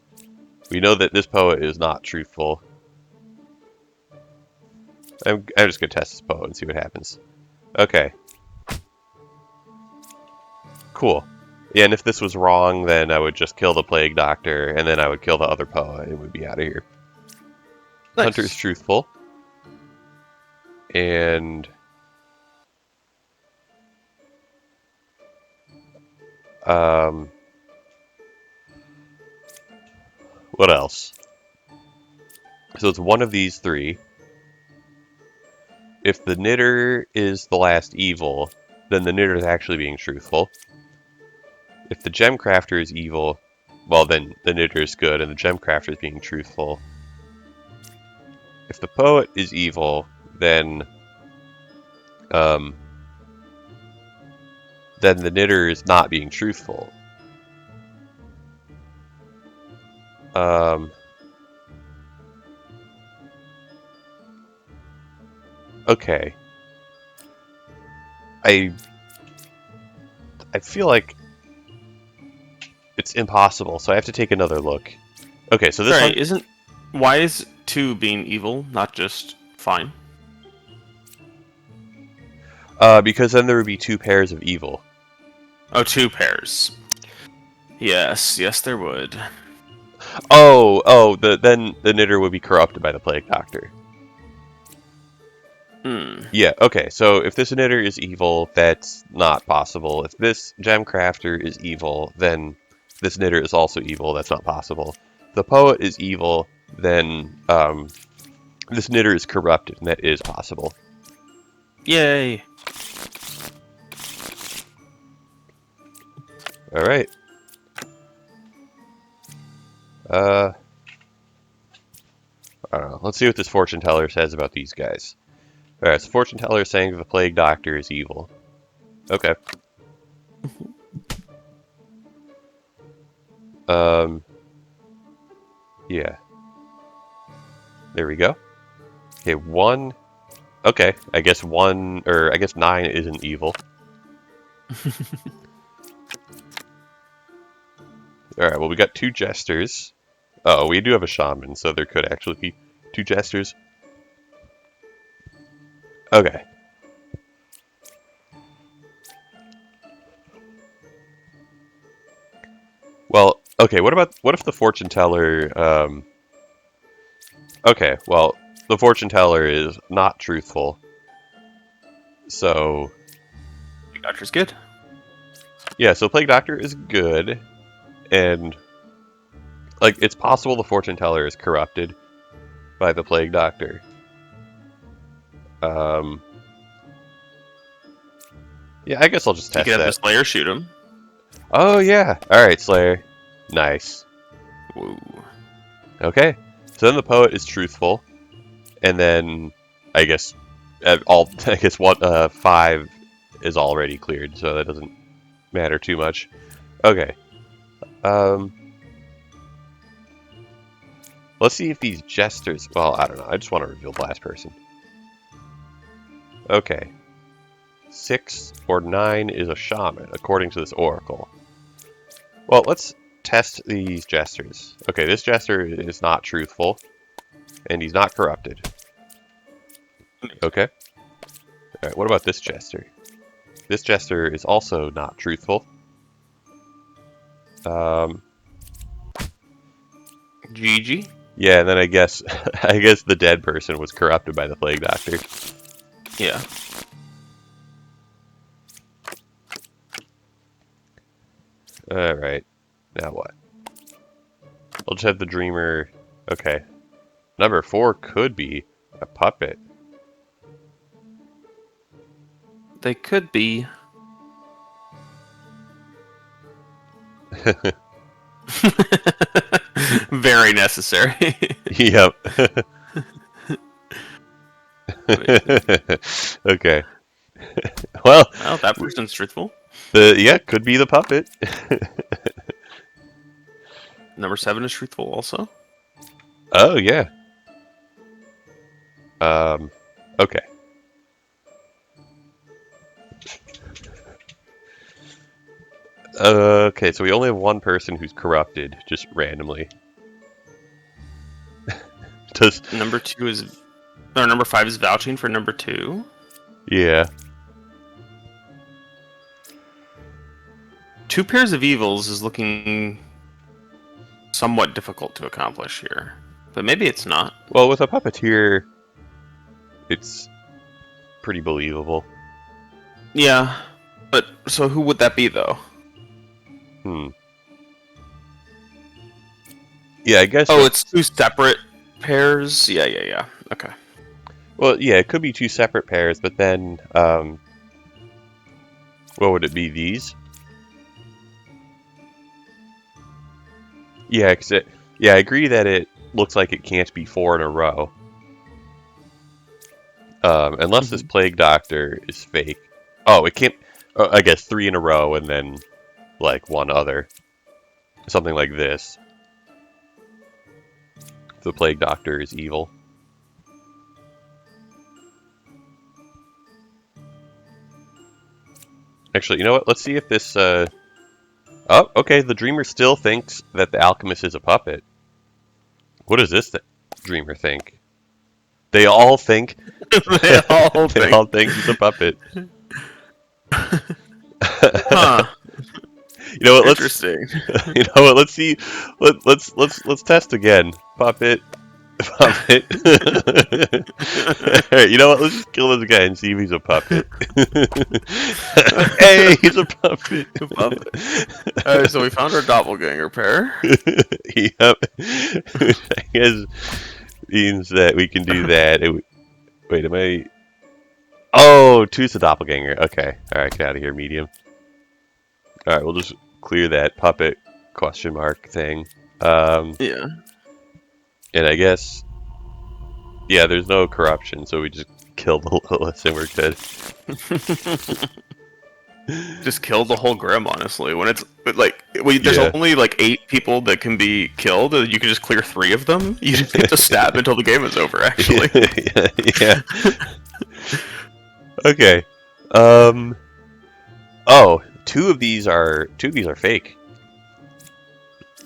We know that this poet is not truthful. I'm just gonna test this poet and see what happens. Okay. Cool. Yeah, and if this was wrong, then I would just kill the plague doctor, and then I would kill the other poet, and we'd be out of here. Hunter's Nice. truthful. And um what else? So it's one of these 3. If the knitter is the last evil, then the knitter is actually being truthful. If the gem crafter is evil, well then the knitter is good and the gem crafter is being truthful. If the poet is evil, um, then the knitter is not being truthful. Um, Okay. I feel like it's impossible, so I have to take another look. Okay, so this Sorry, one... why is 2 being evil, not just fine? Because then there would be 2 pairs of evil. Oh, 2 pairs. Yes, yes, there would. Then the knitter would be corrupted by the plague doctor. Hmm. Yeah, okay, so if this knitter is evil, that's not possible. If this gem crafter is evil, then this knitter is also evil, that's not possible. If the poet is evil, then this knitter is corrupted, and that is possible. Yay. Alright. I don't know. Let's see what this fortune teller says about these guys. Alright, so fortune teller is saying that the plague doctor is evil. Okay. Yeah. There we go. Okay, 1. Okay, I guess 9 isn't evil. Alright, well, we got 2 jesters. Oh, we do have a shaman, so there could actually be 2 jesters. Okay. Well, okay, what if the fortune teller, okay, well, the fortune teller is not truthful. So, Doctor's good. yeah, so Plague Doctor is good, and, like, it's possible the fortune teller is corrupted by the Plague Doctor. Yeah, I guess I'll just You test could have the that. Slayer shoot him. Oh, yeah. Alright, Slayer. Nice. Woo. Okay. So then the poet is truthful, and then I guess I guess 5 is already cleared, so that doesn't matter too much. Okay. Let's see if these jesters. Well, I don't know. I just want to reveal the last person. Okay. 6 or 9 is a shaman, according to this oracle. Well, let's test these jesters. Okay, this jester is not truthful, and he's not corrupted. Okay. Alright, what about this jester? This jester is also not truthful. GG. Yeah, and then I guess I guess the dead person was corrupted by the plague doctor. Yeah. Alright. Now what? I'll just have the dreamer. Okay. Number 4 could be a puppet. They could be. Very necessary. Yep. Okay. Well, Well, that person's truthful. yeah, could be the puppet. Number 7 is truthful also. Oh yeah. Okay. Okay, so we only have one person who's corrupted, just randomly. Does Number 2 is. Or number 5 is vouching for number 2. yeah. 2 pairs of evils is looking somewhat difficult to accomplish here. But maybe it's not. Well, with a puppeteer, it's pretty believable. Yeah. But, so who would that be, though? Yeah, I guess. Oh, it's 2 separate pairs? Yeah. Okay. Well, yeah, it could be 2 separate pairs, but then, what would it be? These? Yeah, yeah, I agree that it looks like it can't be 4 in a row. Unless this plague doctor is fake. Oh, it can't. I guess 3 in a row and then like one other, something like this. The plague doctor is evil. Actually, you know what? Let's see if this. Oh, okay. The dreamer still thinks that the alchemist is a puppet. What does this dreamer think? They all think. They all They think. all think he's a puppet. Huh. You know what? Interesting. You know what? Let's see. Let's test again. Puppet. Puppet. Alright, you know what? Let's just kill this guy and see if he's a puppet. Hey, he's a puppet. Alright, so we found our doppelganger pair. Yep. I guess means that we can do that. Wait, am I? Oh, two's the doppelganger. Okay. All right, get out of here, medium. All right, we'll just clear that puppet question mark thing. Yeah. And I guess, yeah, there's no corruption, so we just kill the Lilith and we're good. Just kill the whole Grim, honestly. When it's like, there's Yeah. only like 8 people that can be killed. You can just clear 3 of them. You just get to stab until the game is over. Actually. Yeah. Okay. Oh, two of these are fake.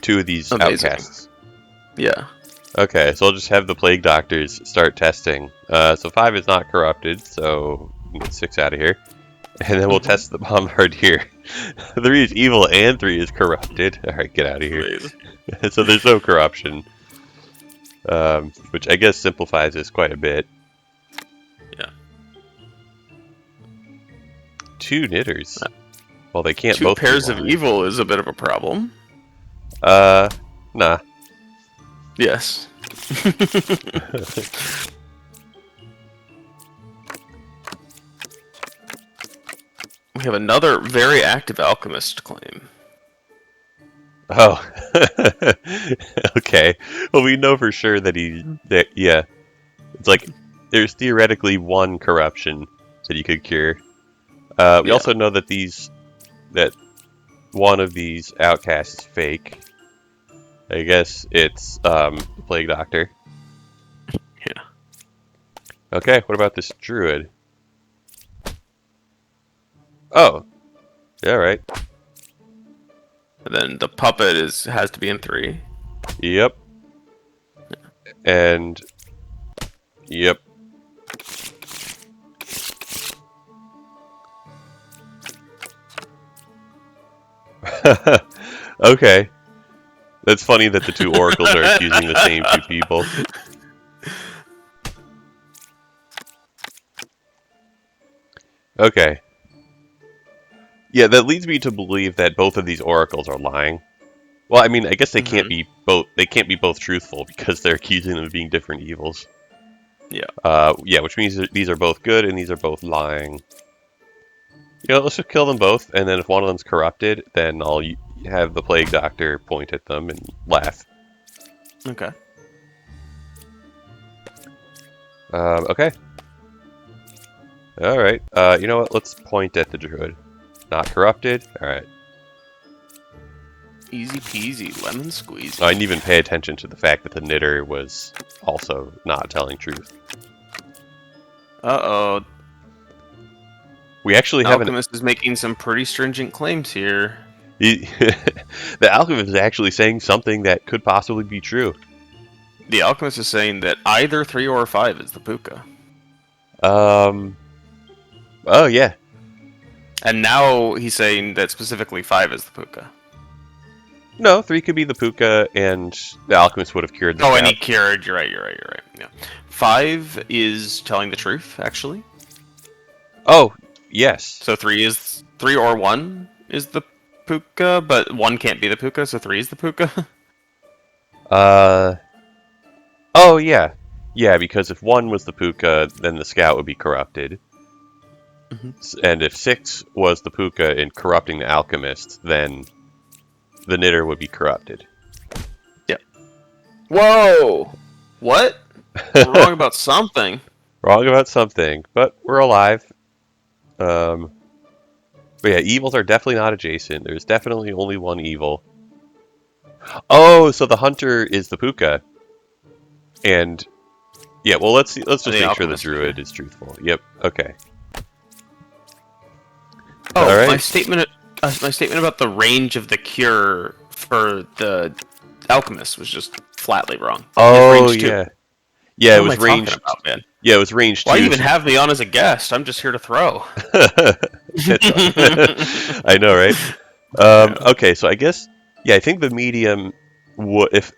2 of these Amazing. outcasts. Yeah. Okay, so I'll just have the plague doctors start testing. So 5 is not corrupted, so we can get 6 out of here. And then we'll test the bombardier. 3 is evil and 3 is corrupted. Alright, get out of here. So there's no corruption. Which I guess simplifies this quite a bit. Yeah. 2 knitters. Well, they can't 2 both be pairs of lying. evil is a bit of a problem. Nah. Yes. We have another very active alchemist claim. Oh. Okay. Well, we know for sure that yeah. It's like, there's theoretically 1 corruption that you could cure. We also know that that one of these outcasts is fake. I guess it's the Plague Doctor. Yeah. Okay, what about this druid? Oh. Alright. And then the puppet has to be in 3. Yep. And yep. Okay. That's funny that the 2 oracles are accusing the same 2 people. Okay. Yeah, that leads me to believe that both of these oracles are lying. Well, I mean, I guess they can't be both. They can't be both truthful because they're accusing them of being different evils. Yeah. Yeah, which means that these are both good and these are both lying. You know, let's just kill them both, and then if one of them's corrupted, then I'll have the Plague Doctor point at them and laugh. Okay. Okay. Alright, you know what, let's point at the druid. Not corrupted? Alright. Easy peasy, lemon squeezy. I didn't even pay attention to the fact that the knitter was also not telling truth. Uh-oh. We actually The have an... alchemist is making some pretty stringent claims here. The alchemist is actually saying something that could possibly be true. The alchemist is saying that either 3 or 5 is the puka. Oh, yeah. And now he's saying that specifically 5 is the puka. No, 3 could be the puka, and the alchemist would have cured the and he scout. cured. You're right. Yeah. 5 is telling the truth, actually. Oh, yes. So 3 or 1 is the puka, but 1 can't be the puka, so 3 is the puka. Oh, yeah. Yeah, because if 1 was the puka, then the scout would be corrupted. And if 6 was the puka in corrupting the alchemist, then the knitter would be corrupted. Yep. Whoa! What? We're wrong about something. Wrong about something, but we're alive. But yeah, evils are definitely not adjacent. There's definitely only 1 evil. Oh, so the hunter is the puka. And yeah, well, let's just make sure the druid is truthful. Yep. Okay. Oh, All my right. statement. My statement about the range of the cure for the alchemist was just flatly wrong. He has Oh range 2. yeah, yeah. It What am I was talking ranged. about, man? Yeah, it was range Why two. even have me on as a guest? I'm just here to throw. I know, right? Yeah. Okay, so I guess yeah, I think the medium would if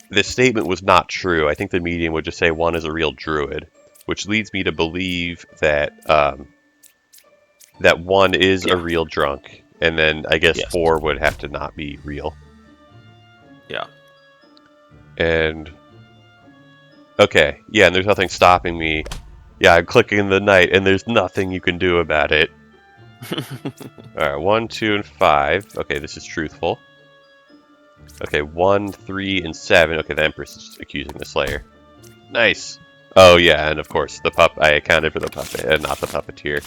this statement was not true, I think the medium would just say one is a real druid, which leads me to believe that that one is a Yeah. real drunk, and then I guess Yes. 4 would have to not be real. Yeah. And okay, yeah, and there's nothing stopping me. Yeah, I'm clicking the night, and there's nothing you can do about it. All right, 1, 2, and 5. Okay, this is truthful. Okay, 1, 3, and 7. Okay, the Empress is accusing the Slayer. Nice. Oh yeah, and of course the pup. I accounted for the puppet, and not the puppeteer.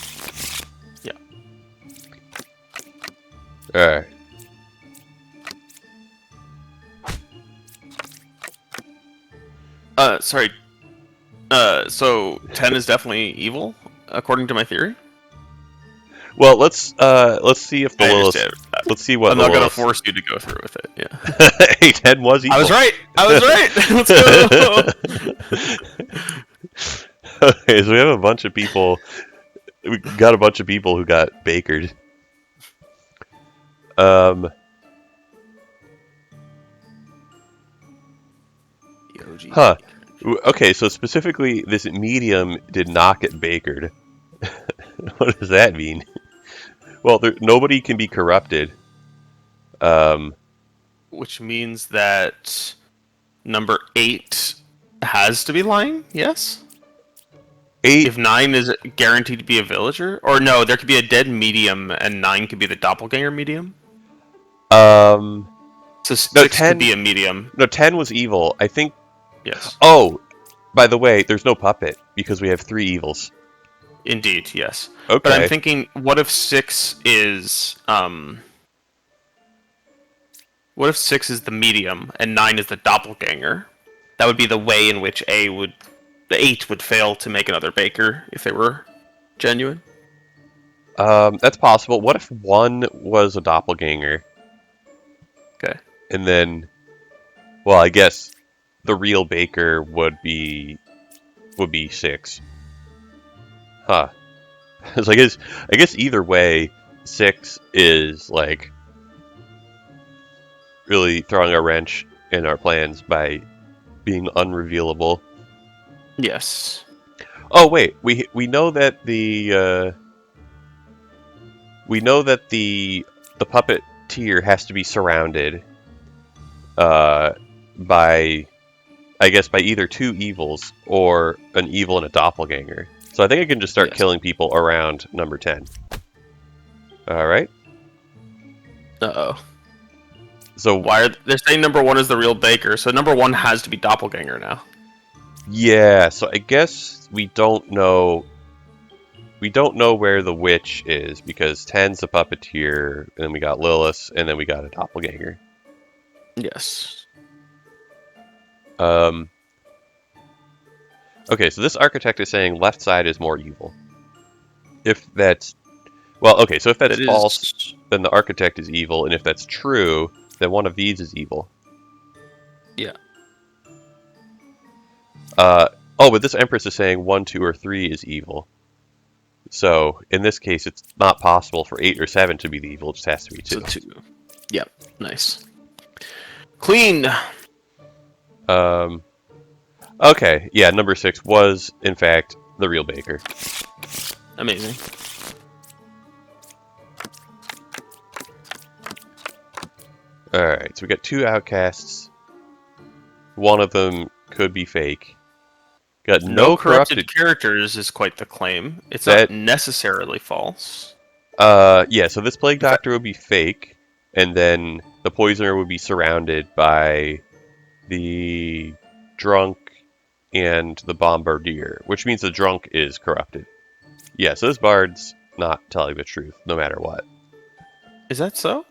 Yeah. All right. Sorry. So 10 is definitely evil, according to my theory. Well, let's see if the I Lilith. understand. Let's see what I'm the not gonna Lilith. force you to go through with it. Yeah. Hey, 10 was evil. I was right. I was right. Let's go. Okay, so we have a bunch of people. We got a bunch of people who got bakered. Um. The OG Huh. baker. Okay, so specifically, this medium did not get bakered. What does that mean? Well, nobody can be corrupted. Which means that number 8 has to be lying. Yes. 8. If 9 is guaranteed to be a villager, or no, there could be a dead medium, and 9 could be the doppelganger medium. Um. So No, 6 could 10. be a medium. No, 10 was evil. I think. Yes. Oh, by the way, there's no puppet because we have 3 evils. Indeed, yes. Okay. But I'm thinking, what if 6 is what if 6 is the medium and 9 is the doppelganger? That would be the way in which the 8 would fail to make another baker if they were genuine. That's possible. What if 1 was a doppelganger? Okay. And then, well, I guess the real baker would be 6. Huh. So I guess either way, 6 is like really throwing a wrench in our plans by being unrevealable. Yes. Oh wait, we know that the puppeteer has to be surrounded by, I guess, by either 2 evils or an evil and a doppelganger. So I think I can just start Yes. killing people around number 10. Alright. Uh-oh. So They're saying number 1 is the real baker, so number 1 has to be doppelganger now. yeah, so I guess we don't know where the witch is because 10's the puppeteer, and then we got Lilith, and then we got a doppelganger. Yes. Okay, so this architect is saying left side is more evil. If that's... Well, okay, so if that's false, then the architect is evil, and if that's true, then one of these is evil. Yeah. Oh, but this Empress is saying 1, 2, or 3 is evil. So, in this case, it's not possible for 8 or 7 to be the evil, it just has to be 2. So 2. Yep. Nice. Clean. Okay, yeah, number 6 was, in fact, the real baker. Amazing. Alright, so we got 2 outcasts. One of them could be fake. Got No corrupted characters is quite the claim. It's not necessarily false. Yeah, so this Plague Doctor would be fake, and then the Poisoner would be surrounded by the Drunk and the Bombardier, which means the Drunk is corrupted. Yeah, so this Bard's not telling the truth, no matter what. Is that so?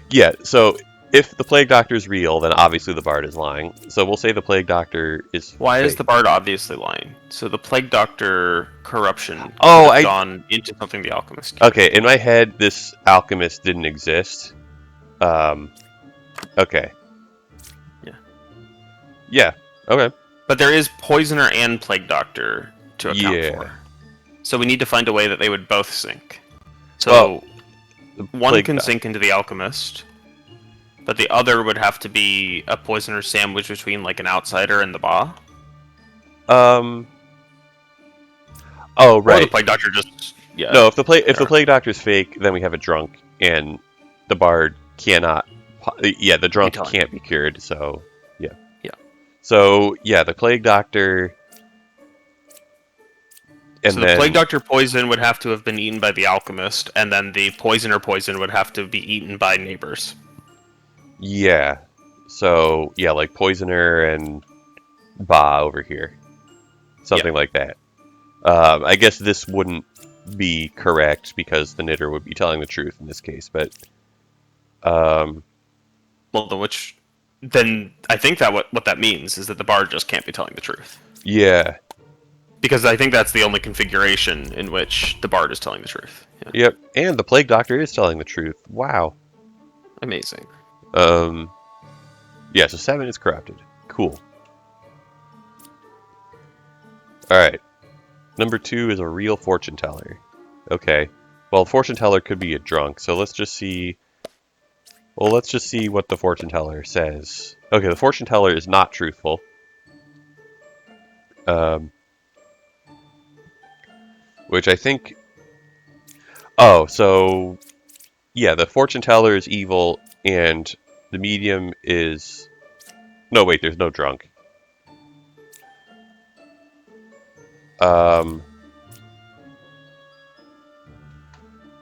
Yeah, so if the Plague Doctor is real, then obviously the Bard is lying. So we'll say the Plague Doctor is Why is fake. the Bard obviously lying? So the Plague Doctor corruption Oh, could have gone into something the Alchemist can't. Okay, in my head, this alchemist didn't exist. Okay. Yeah. Yeah, okay. But there is Poisoner and Plague Doctor to account Yeah. for. So we need to find a way that they would both sink. So Well, the one Plague can Doc- sink into the Alchemist, but the other would have to be a Poisoner sandwich between like an outsider and the Ba. Oh, Or the right. Plague Doctor just No, if the sure. Plague Doctor's fake, then we have a drunk, and the Bard cannot. Yeah, the drunk telling. can't be cured. So, yeah. Yeah. So yeah, the Plague Doctor. And So the then Plague Doctor poison would have to have been eaten by the Alchemist, and then the Poisoner poison would have to be eaten by neighbors. yeah, so yeah, like Poisoner and Ba over here, something like that. I guess this wouldn't be correct because the knitter would be telling the truth in this case, but Well, then I think that what that means is that the Bard just can't be telling the truth. yeah, Because I think that's the only configuration in which the Bard is telling the truth. Yeah. yep, and the Plague Doctor is telling the truth. Wow. Amazing. Yeah, so 7 is corrupted. Cool. Alright. Number 2 is a real fortune teller. Okay. Well, fortune teller could be a drunk, so let's just see. Well, let's just see what the fortune teller says. Okay, the fortune teller is not truthful. Which I think. Oh, so yeah, the fortune teller is evil, and the medium is. No, wait, there's no drunk.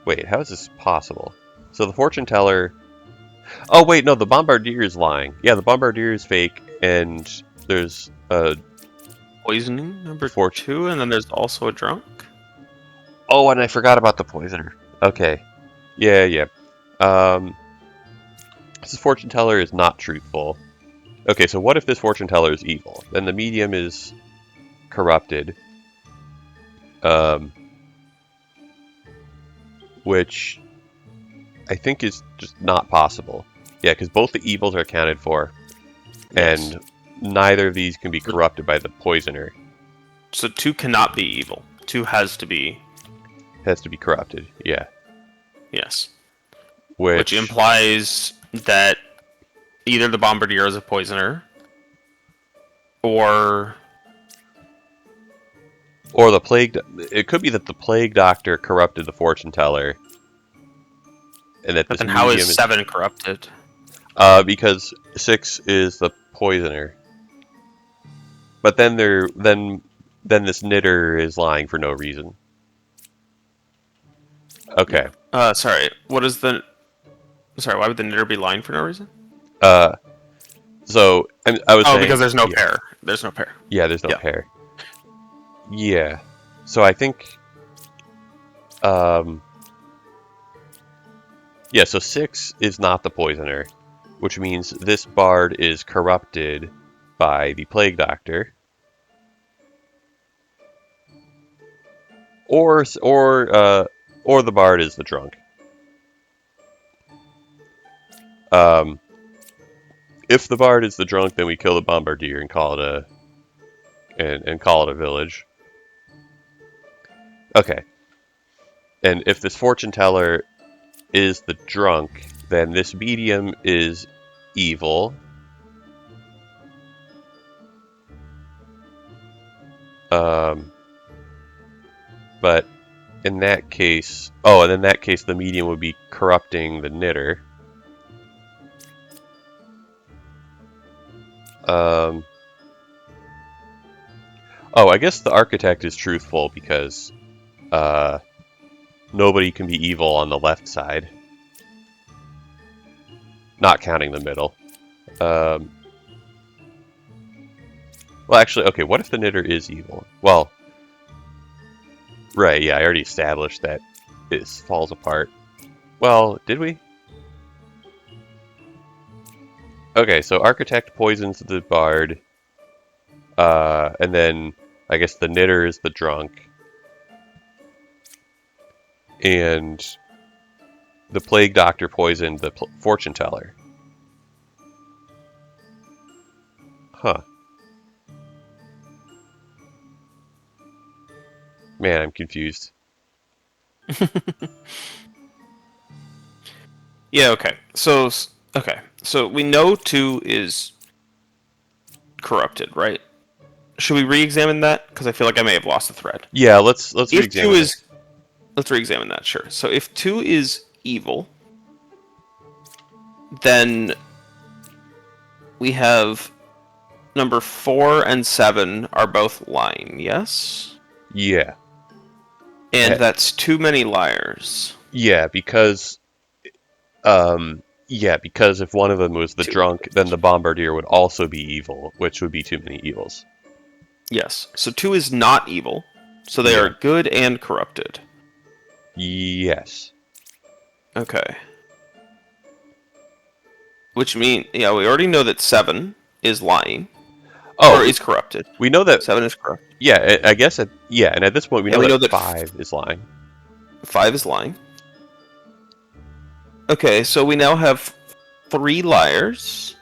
Wait, how is this possible? So the fortune teller. Oh wait, no, the bombardier is lying. Yeah, the bombardier is fake, and there's a Poisoning number fortune. 2, and then there's also a drunk. Oh, and I forgot about the poisoner. Okay, yeah. This fortune teller is not truthful. Okay, so what if this fortune teller is evil? Then the medium is corrupted. Which I think is just not possible. Yeah, because both the evils are accounted for, Yes. and neither of these can be corrupted by the poisoner. So 2 cannot be evil. 2 has to be. Has to be corrupted. Yeah. Yes. Which implies that either the Bombardier is a poisoner, or the plague. It could be that the plague doctor corrupted the fortune teller, and that but this then how medium is 7 corrupted? because 6 is the poisoner. But then this knitter is lying for no reason. Okay. Sorry. What is the? Sorry. Why would the knitter be lying for no reason? So I was saying, because there's no yeah. pair. There's no pair. Yeah, there's no Yeah. pair. Yeah. So I think yeah, so 6 is not the poisoner, which means this bard is corrupted by the plague doctor. Or the bard is the drunk. If the bard is the drunk, then we kill the bombardier and call it a village. Okay. And if this fortune teller is the drunk, then this medium is evil. But in that case, the medium would be corrupting the knitter. I guess the architect is truthful because nobody can be evil on the left side. Not counting the middle. Well, actually, okay, what if the knitter is evil? Well, right, yeah, I already established that this falls apart. Well, did we? Okay, so Architect poisons the Bard, and then I guess the Knitter is the drunk, and the Plague Doctor poisoned the Fortune Teller. Huh. Man, I'm confused. Yeah, okay. So we know 2 is corrupted, right? Should we re-examine that? Because I feel like I may have lost the thread. Yeah, let's If 2 re-examine is... this. Let's re-examine that, sure. So if 2 is evil, then we have number 4 and 7 are both lying, yes? Yeah. And Eh, that's too many liars. yeah, because if one of them was the Too many drunk, then the Bombardier would also be evil, which would be too many evils. Yes. So 2 is not evil. So they Yeah. are good and corrupted. Yes. Okay. Which means, yeah, we already know that 7 is lying. Oh, Or is corrupted. we know that. 7 is corrupt. Yeah, I guess. Yeah, and at this point, we And know we know that that 5 is lying. 5 is lying. Okay, so we now have 3 liars,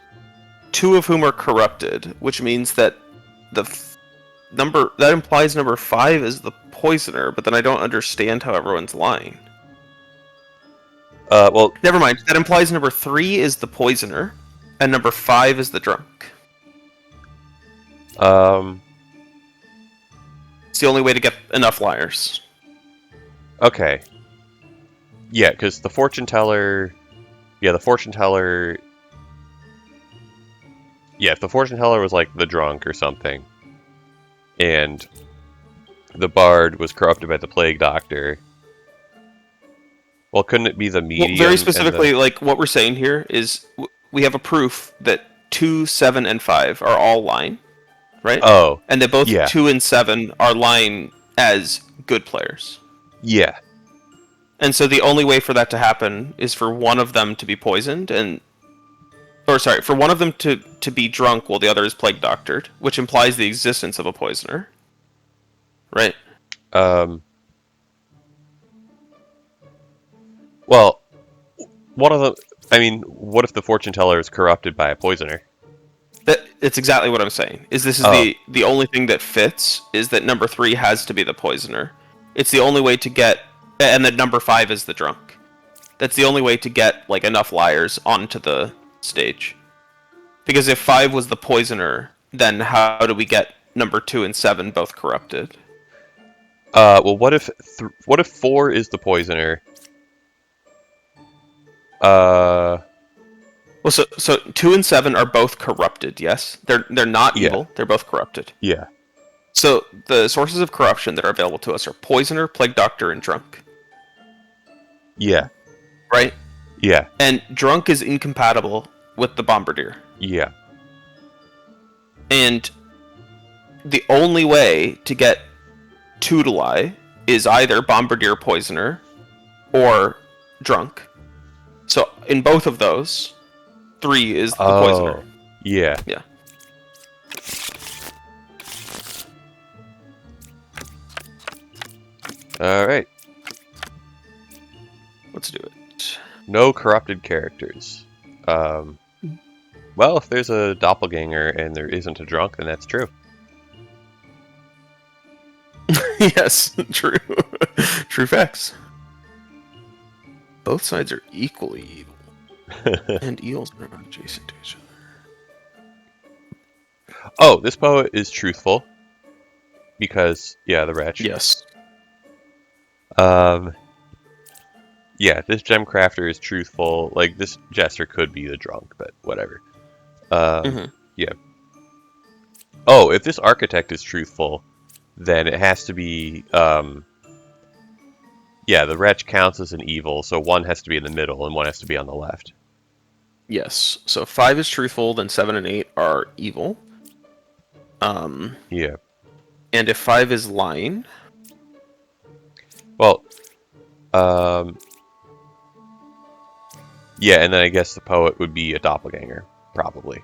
2 of whom are corrupted, which means that that implies number 5 is the poisoner, but then I don't understand how everyone's lying. Well, Never mind. That implies number 3 is the poisoner, and number 5 is the drunk. It's the only way to get enough liars. okay. Yeah, because the fortune teller. Yeah, the fortune teller. Yeah, if the fortune teller was like the drunk or something, and the bard was corrupted by the plague doctor. Well, couldn't it be the medium? Well, very and specifically, like what we're saying here is we have a proof that 2, 7, and 5 are all lying, right? Oh, And that both yeah. 2 and 7 are lying as good players. Yeah. And so the only way for that to happen is for one of them to be poisoned for one of them to be drunk while the other is plague doctored, which implies the existence of a poisoner. Right? Well, one of them. I mean, what if the fortune teller is corrupted by a poisoner? It's exactly what I'm saying. Is this is Oh. the only thing that fits is that number 3 has to be the poisoner. It's the only way to get, and that number 5 is the drunk. That's the only way to get like enough liars onto the stage. Because if 5 was the poisoner, then how do we get number 2 and 7 both corrupted? Well, what if 4 is the poisoner? Well, so 2 and 7 are both corrupted. Yes, they're not Yeah. evil. They're both corrupted. Yeah. So the sources of corruption that are available to us are poisoner, plague doctor, and drunk. Yeah. Right? Yeah. And drunk is incompatible with the bombardier. Yeah. And the only way to get 2 to lie is either bombardier poisoner or drunk. So in both of those, 3 is the poisoner. Yeah. Yeah. All right. Let's do it. No corrupted characters. Well, if there's a doppelganger and there isn't a drunk, then that's true. Yes, true. True facts. Both sides are equally evil. And eels are not adjacent to each other. Oh, this poet is truthful. Because, yeah, the wretch. Yes. Yeah, this gem crafter is truthful. Like, this jester could be the drunk, but whatever. Yeah. Oh, if this architect is truthful, then it has to be, yeah, the wretch counts as an evil, so one has to be in the middle and one has to be on the left. Yes. So 5 is truthful, then 7 and 8 are evil. Yeah. And if 5 is lying... Well, yeah, and then I guess the poet would be a doppelganger. probably.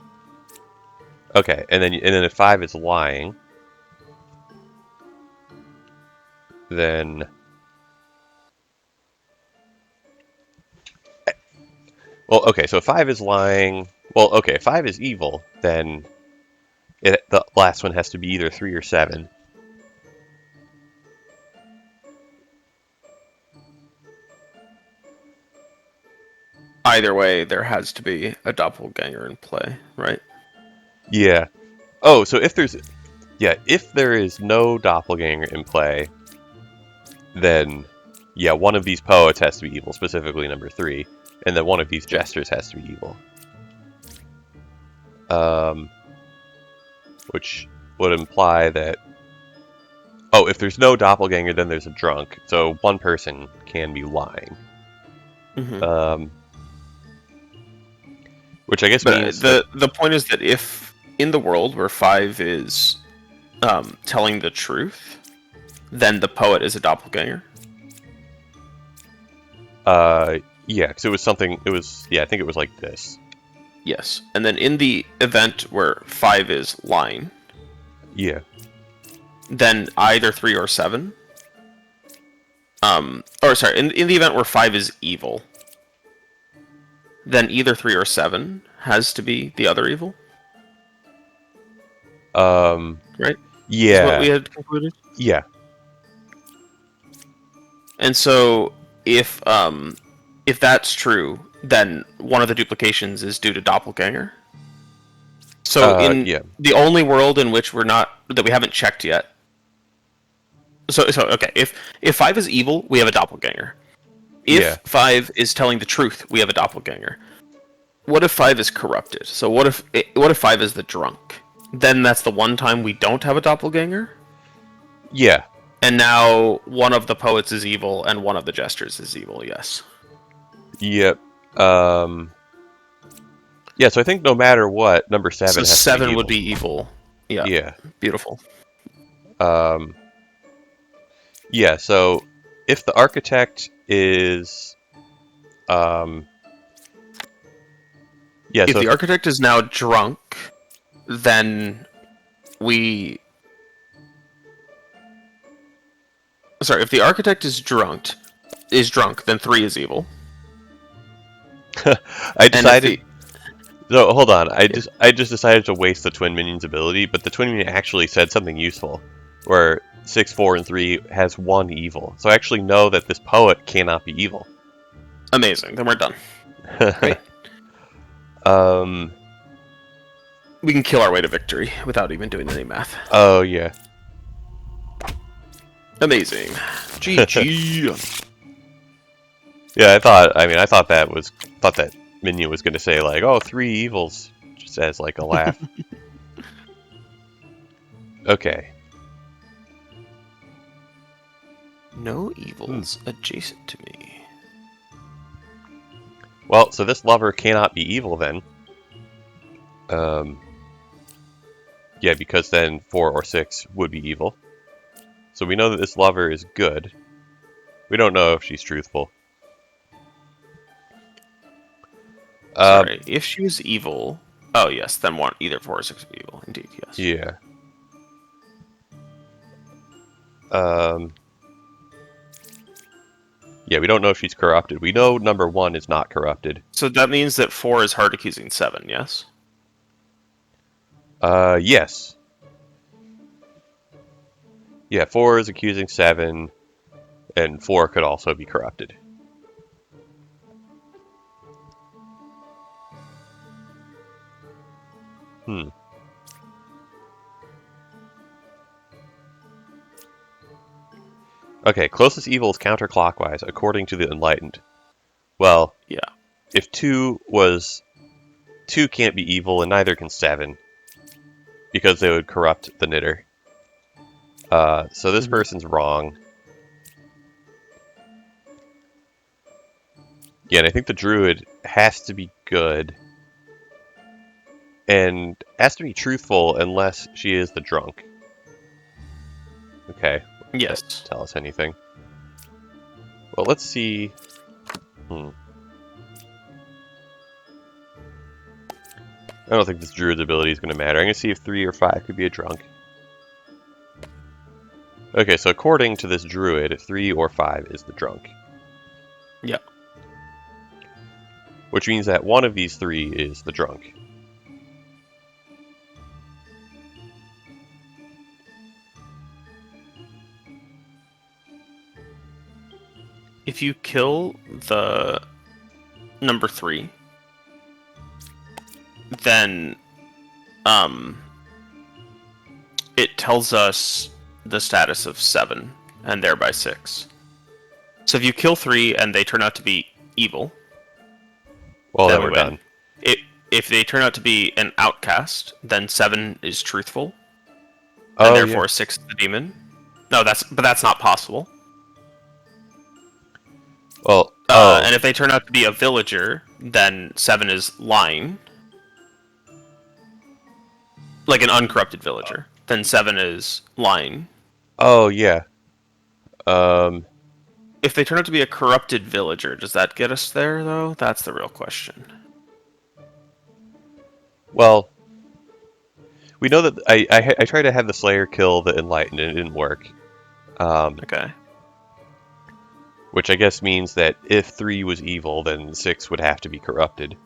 Okay, and then if 5 is lying, then well, okay, so if 5 is lying, well, okay, if 5 is evil, then the last one has to be either 3 or 7. Either way, there has to be a doppelganger in play, right? Yeah. Oh, so if there is no doppelganger in play, then yeah, one of these poets has to be evil, specifically number 3, and then one of these jesters has to be evil. Which would imply that if there's no doppelganger, then there's a drunk. So one person can be lying. Mm-hmm. Which I guess But means that the point is that if in the world where 5 is telling the truth, then the poet is a doppelganger. yeah, because it was something. It was I think it was like this. Yes, and then in the event where 5 is lying, Yeah. then either 3 or 7. Or sorry, in the event where 5 is evil, then either 3 or 7 has to be the other evil. Right? Is what we Yeah. had concluded. Yeah. And so if that's true, then one of the duplications is due to doppelganger. So in Yeah. the only world in which we haven't checked yet. So okay, if 5 is evil, we have a doppelganger. Yeah. If 5 is telling the truth, we have a doppelganger. What if 5 is corrupted? So what if 5 is the drunk? Then that's the one time we don't have a doppelganger. Yeah. And now one of the poets is evil and one of the jesters is evil. Yes. Yep. Yeah. So I think no matter what, number 7 So has to be 7 evil. would be evil. Yeah. Yeah. Beautiful. Yeah. So if the architect is yeah. If So the architect is now drunk, then we. Sorry, if the architect is drunk, then 3 is evil. I And if decided. the No, hold on. I just decided to waste the twin minion's ability, but the twin minion actually said something useful, where 6, 4, and 3 has 1 evil. So I actually know that this poet cannot be evil. Amazing, then we're done. Great. We can kill our way to victory without even doing any math. Oh yeah. Amazing. GG. Yeah, I thought that minion was gonna say like, oh, 3 evils, just as like a laugh. Okay. No evils adjacent to me. Well, so this lover cannot be evil then. Yeah, because then 4 or 6 would be evil. So we know that this lover is good. We don't know if she's truthful. Sorry, if she was evil... Oh, yes, then either 4 or 6 would be evil. Indeed, yes. Yeah. Yeah, we don't know if she's corrupted. We know number 1 is not corrupted. So that means that 4 is hard accusing 7, yes? Yes. Yeah, 4 is accusing 7, and 4 could also be corrupted. Okay, closest evil is counterclockwise, according to the Enlightened. Well, Yeah. if 2 can't be evil, and neither can 7, because they would corrupt the knitter. So this person's wrong. Yeah, and I think the druid has to be good. And has to be truthful unless she is the drunk. Okay. Yes. Doesn't tell us anything. Well, let's see. I don't think this druid's ability is going to matter. I'm going to see if 3 or 5 could be a drunk. Okay, so according to this druid, 3 or 5 is the drunk. Yeah. Which means that one of these 3 is the drunk. If you kill the number 3, then it tells us the status of 7 and thereby 6. So if you kill 3 and they turn out to be evil, Well, then then we're we win. done. If they turn out to be an outcast, then 7 is truthful, and Oh, therefore yeah. 6 is the demon. No, that's not possible. Well, oh. And if they turn out to be a villager, then 7 is lying. Like an uncorrupted villager. Then 7 is lying. Oh, yeah. If they turn out to be a corrupted villager, does that get us there, though? That's the real question. Well, we know that I tried to have the Slayer kill the Enlightened and it didn't work. Okay. Which I guess means that if 3 was evil, then 6 would have to be corrupted.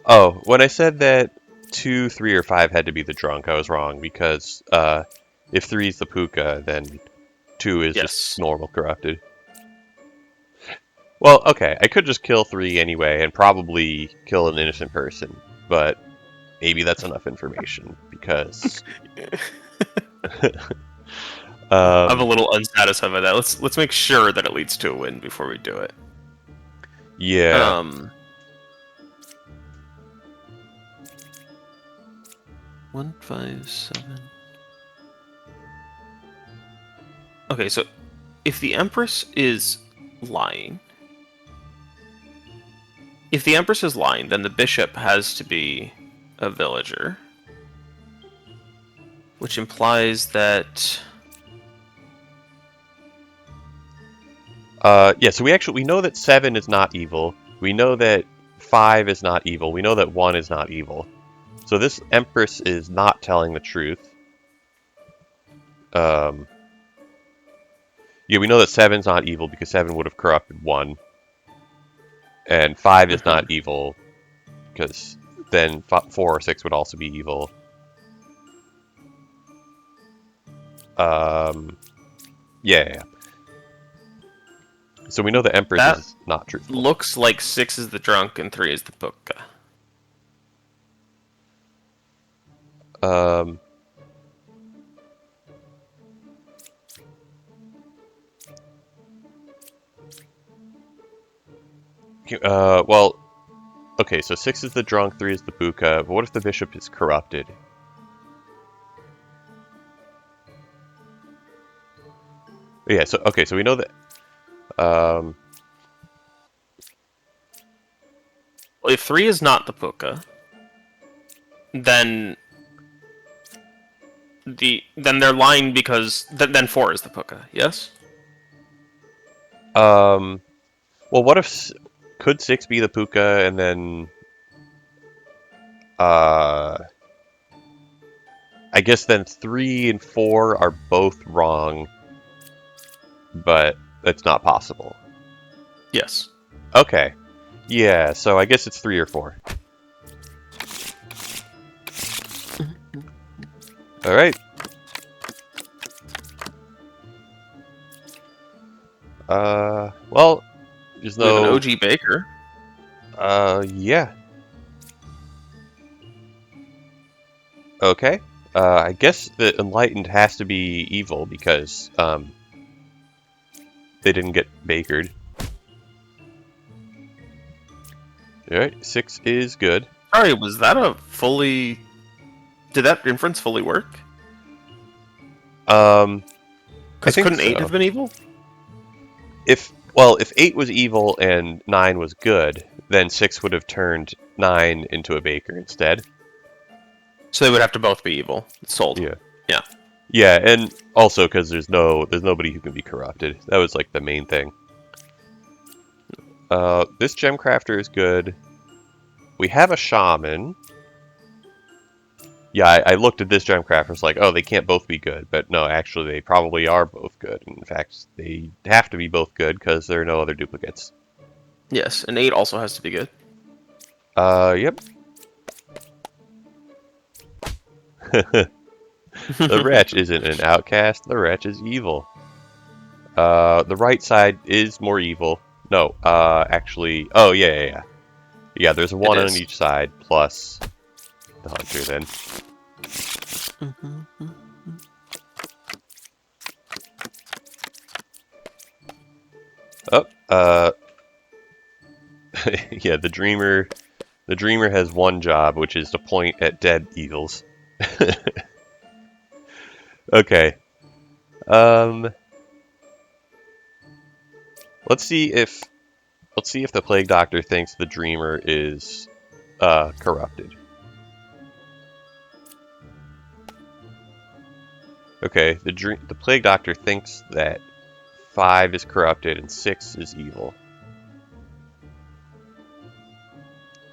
Oh, when I said that 2, 3, or 5 had to be the drunk, I was wrong, because if 3 is the puka, then 2 is just normal corrupted. Well, okay, I could just kill 3 anyway and probably kill an innocent person, but maybe that's enough information, because... I'm a little unsatisfied by that. Let's make sure that it leads to a win before we do it. Yeah. 1, 5, 7. Okay, so if the Empress is lying, then the bishop has to be a villager, which implies that. Yeah, so we know that 7 is not evil. We know that 5 is not evil. We know that 1 is not evil. So this Empress is not telling the truth. Yeah, we know that 7's not evil because 7 would have corrupted 1. And 5 is not evil because then 4 or 6 would also be evil. Yeah. So we know the Empress is not truthful. Looks like 6 is the drunk and 3 is the puka. Well, okay, so 6 is the drunk, 3 is the puka, but what if the bishop is corrupted? Yeah, so, okay, so we know that, Well, if 3 is not the puka, then they're lying because then 4 is the puka. Yes. well, what if could 6 be the puka and then I guess then 3 and 4 are both wrong, but that's not possible. Yes. Okay. Yeah, so I guess it's 3 or 4. Alright. Well, there's no... We have an OG Baker. Yeah. Okay. I guess the Enlightened has to be evil because, they didn't get bakered. Alright, 6 is good. Sorry, was that a fully... Did that inference fully work? I Because think couldn't 8 so. have been evil? If 8 was evil and 9 was good, then 6 would have turned 9 into a baker instead. So they would have to both be evil. Sold. Yeah. Yeah. Yeah, and also because there's nobody who can be corrupted. That was like the main thing. This gem crafter is good. We have a shaman. Yeah, I looked at this gem crafter. Was like, oh, they can't both be good, but no, actually, they probably are both good. In fact, they have to be both good because there are no other duplicates. Yes, and 8 also has to be good. Yep. The wretch isn't an outcast. The wretch is evil. The right side is more evil. No, actually, oh yeah. Yeah, there's a 1 on is. each side plus the hunter then. Oh, yeah, the dreamer has one job, which is to point at dead eagles. Okay. Let's see if the plague doctor thinks the dreamer is corrupted. Okay, the plague doctor thinks that 5 is corrupted and 6 is evil.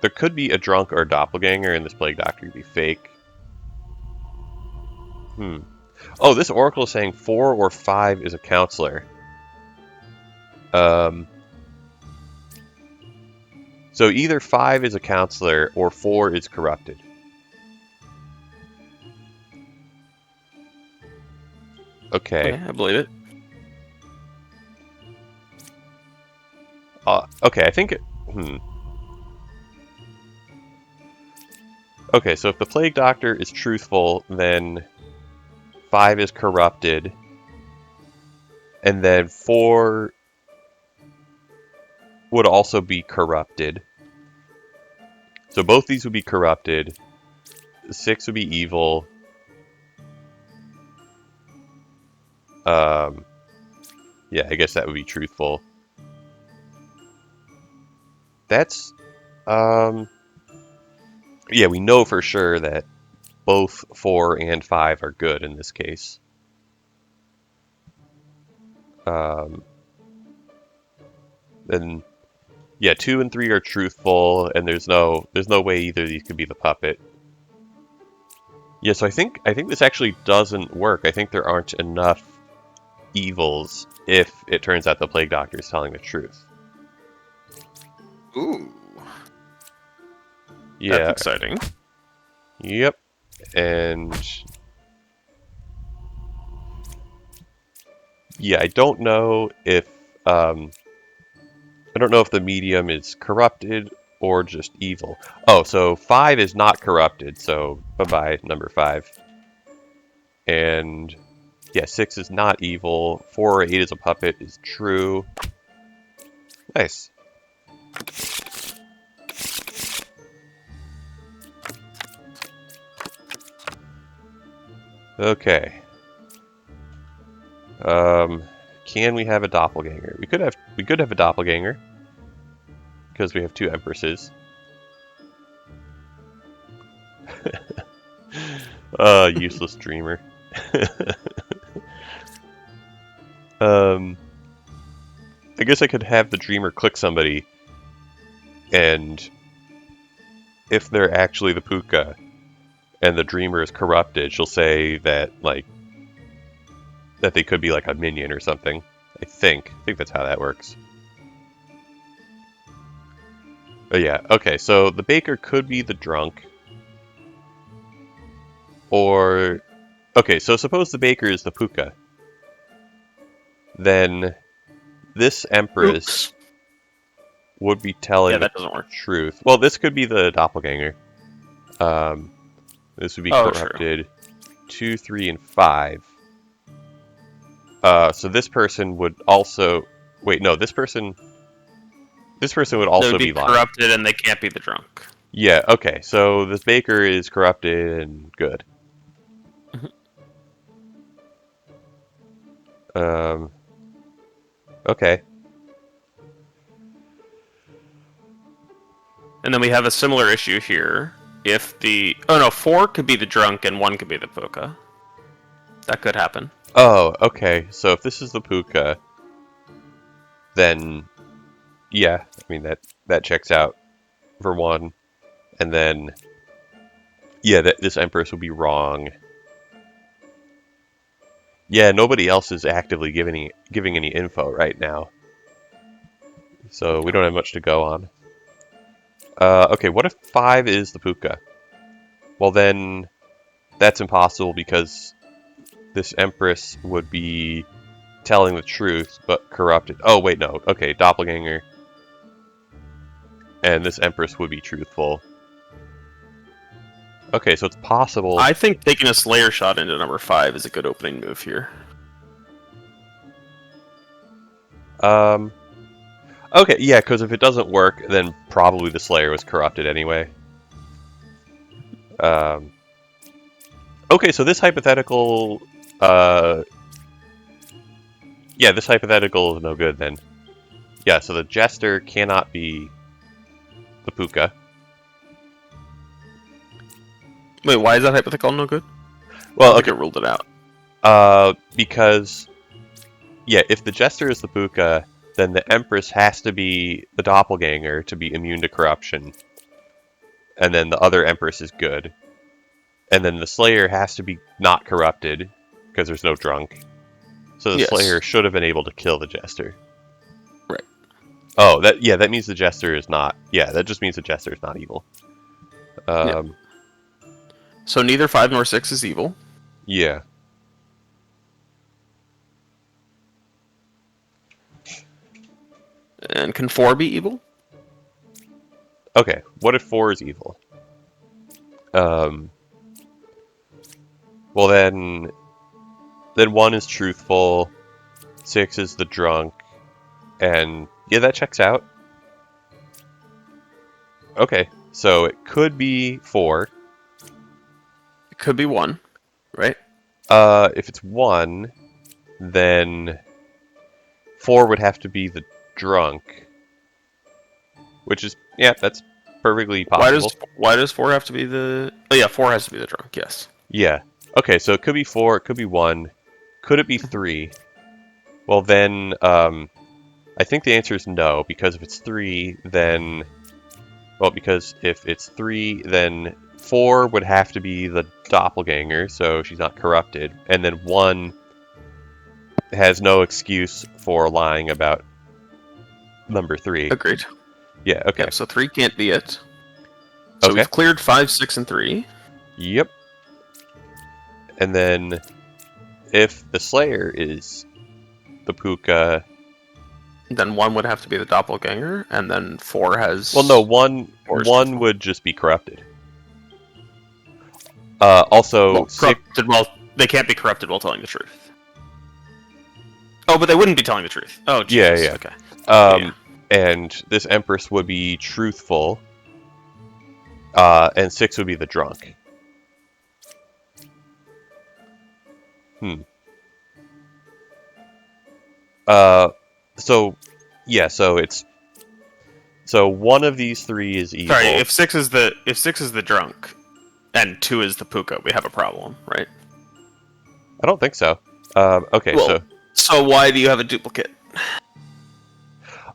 There could be a drunk or a doppelganger, and this plague doctor could be fake. Oh, this oracle is saying 4 or 5 is a counselor. So either 5 is a counselor or 4 is corrupted. Okay. Okay, I believe it. Okay, I think Okay, so if the plague doctor is truthful, then 5 is corrupted, and then 4 would also be corrupted. So both these would be corrupted. 6 would be evil. Yeah, I guess that would be truthful. That's, yeah, we know for sure that both 4 and 5 are good in this case. Then, yeah, 2 and 3 are truthful, and there's no way either of these could be the puppet. Yeah, so I think this actually doesn't work. I think there aren't enough evils if it turns out the plague doctor is telling the truth. Ooh. Yeah. That's exciting. Yep. And yeah, I don't know if the medium is corrupted or just evil. Oh, so 5 is not corrupted, so bye-bye, number 5. And yeah, 6 is not evil. 4 or 8 is a puppet is true. Nice. Okay. Can we have a doppelganger? We could have a doppelganger because we have 2 empresses. Useless dreamer. I guess I could have the dreamer click somebody, and if they're actually the puka and the dreamer is corrupted, she'll say that that they could be like a minion or something. I think that's how that works. Oh yeah, okay, so the baker could be the drunk. Or okay, so suppose the baker is the puka. Then this empress Oops. would be telling Yeah, the that doesn't work. truth. Well, this could be the doppelganger. This would be corrupted. True. 2, 3, and 5. So this person would also... Wait, no, this person would They also would be be lying. corrupted and they can't be the drunk. Yeah, okay, so this baker is corrupted and good. Okay. And then we have a similar issue here. if the... Oh no, 4 could be the drunk and 1 could be the puka. That could happen. Oh, okay. So if this is the puka, then yeah, I mean that checks out for 1, and then yeah, this Empress would be wrong. Yeah, nobody else is actively giving any info right now, so we don't have much to go on. Okay, what if 5 is the puka? Well then, that's impossible because this Empress would be telling the truth, but corrupted. Oh, wait, no. Okay, doppelganger. And this Empress would be truthful. Okay, so it's possible. I think taking a Slayer shot into number 5 is a good opening move here. Okay, yeah, because if it doesn't work, then probably the Slayer was corrupted anyway. Okay, so this hypothetical... yeah, this hypothetical is no good then. Yeah, so the Jester cannot be the puka. Wait, why is that hypothetical no good? Well, I think okay. it ruled it out. Because... Yeah, if the Jester is the puka, then the Empress has to be the doppelganger to be immune to corruption. And then the other Empress is good. And then the Slayer has to be not corrupted, because there's no drunk. So the Yes. Slayer should have been able to kill the Jester. Right. Oh, that means the Jester is not... Yeah, that just means the Jester is not evil. Yeah. So neither 5 nor 6 is evil. Yeah. And can 4 be evil? Okay, what if 4 is evil? Well then 1 is truthful, 6 is the drunk, and yeah, that checks out. Okay, so it could be 4. It could be 1, right? If it's 1, then 4 would have to be the drunk, which is, yeah, that's perfectly possible. Why does 4 have to be the... Oh yeah, 4 has to be the drunk, yes. Yeah. Okay, so it could be 4, it could be 1. Could it be 3? Well then, I think the answer is no, because if it's 3, then... Well, because if it's 3, then 4 would have to be the doppelganger, so she's not corrupted. And then 1 has no excuse for lying about number 3. Agreed. Yeah, okay. Yeah, so 3 can't be it. So Okay. we've cleared 5, 6, and 3. Yep. And then if the Slayer is the puka... Then 1 would have to be the doppelganger, and then 4 has... Well, no, one would just be corrupted. Also, well, corrupted while... They can't be corrupted while telling the truth. Oh, but they wouldn't be telling the truth. Oh, Jesus. Yeah. Okay. Yeah. And this Empress would be truthful, and 6 would be the drunk. So, yeah, so it's... So one of these 3 is evil. Sorry, if 6 is the drunk, and 2 is the puka, we have a problem, right? I don't think so. Okay, well, so why do you have a duplicate?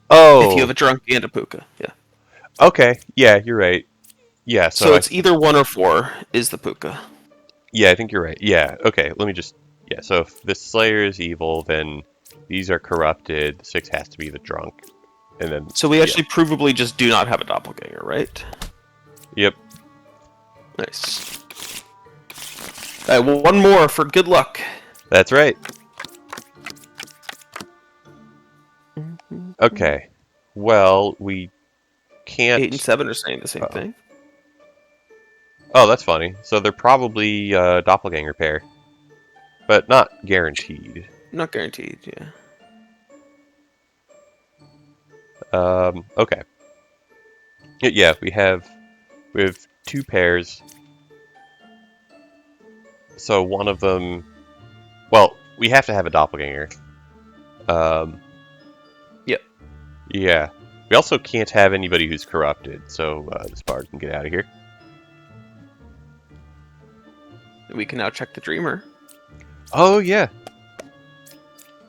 Oh! If you have a drunk and a puka, yeah. Okay, yeah, you're right. Yeah, so it's either 1 or 4 is the puka. Yeah, I think you're right. Yeah, okay, let me just... Yeah, so if the Slayer is evil, then these are corrupted, 6 has to be the drunk. And then... So we actually provably just do not have a doppelganger, right? Yep. Nice. Alright, 1 more for good luck. That's right. Okay. Well, we can't... 8 and 7 are saying the same thing. Oh, that's funny. So they're probably a doppelganger pair. But not guaranteed. Not guaranteed, yeah. Okay. Yeah, we have 2 pairs. So one of them... Well, we have to have a doppelganger. Yep. Yeah. We also can't have anybody who's corrupted, so this bard can get out of here. We can now check the Dreamer. Oh, yeah.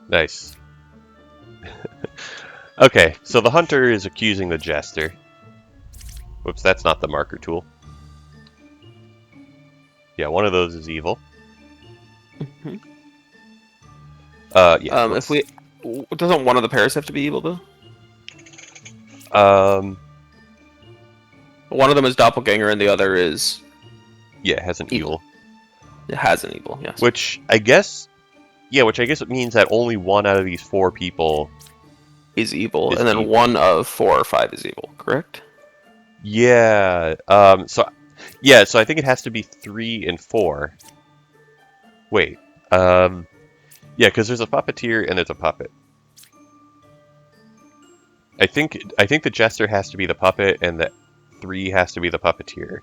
Nice. Okay, so the Hunter is accusing the Jester. Whoops, that's not the marker tool. Yeah, one of those is evil. Mm-hmm. Yeah. If we... Doesn't one of the pairs have to be evil, though? One of them is Doppelganger and the other is... Yeah, it has an evil. It has an evil, yes. Which I guess it means that only one out of these 4 people is evil, is and then evil. 1 of 4 or 5 is evil, correct? Yeah. So I think it has to be 3 and 4. Wait. Yeah, because there's a puppeteer and there's a puppet. I think the Jester has to be the puppet and the 3 has to be the puppeteer.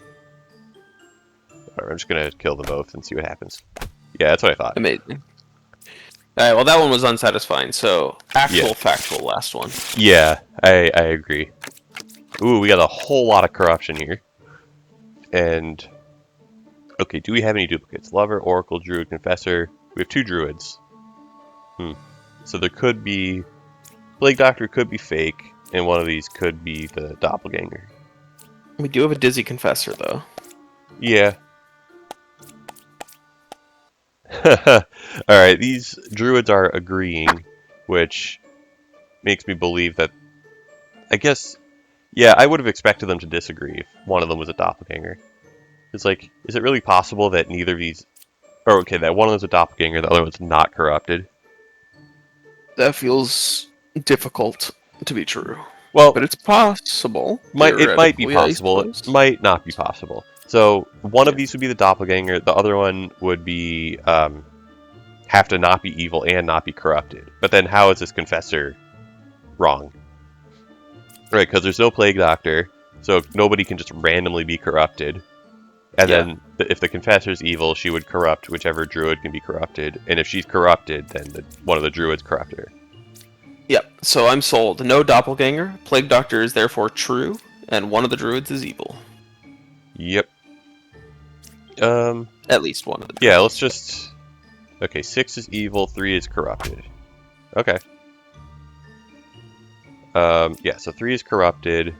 Alright, I'm just gonna kill them both and see what happens. Yeah, that's what I thought. Amazing. Alright, well that one was unsatisfying, so factual last one. Yeah, I agree. Ooh, we got a whole lot of corruption here. And okay, do we have any duplicates? Lover, Oracle, Druid, Confessor. We have 2 Druids. So there could be... Plague Doctor could be fake, and one of these could be the Doppelganger. We do have a Dizzy Confessor, though. Yeah. Alright, these Druids are agreeing, which makes me believe that... I guess... Yeah, I would have expected them to disagree if one of them was a Doppelganger. It's like, is it really possible that neither of these... Or, okay, that one of them's a Doppelganger, the other one's not corrupted? That feels difficult to be true. Well, but it's possible. It might be theoretically, I possible. It suppose. might not be possible. So one of these would be the Doppelganger. The other one would be have to not be evil and not be corrupted. But then how is this Confessor wrong? Right, because there's no Plague Doctor, so nobody can just randomly be corrupted. And then if the Confessor's evil, she would corrupt whichever Druid can be corrupted. And if she's corrupted, then one of the Druids corrupted her. Yep, so I'm sold. No Doppelganger. Plague Doctor is therefore true, and one of the Druids is evil. Yep. At least one of the Druids. Yeah, let's just... Okay, 6 is evil, 3 is corrupted. Okay. Yeah, so 3 is corrupted.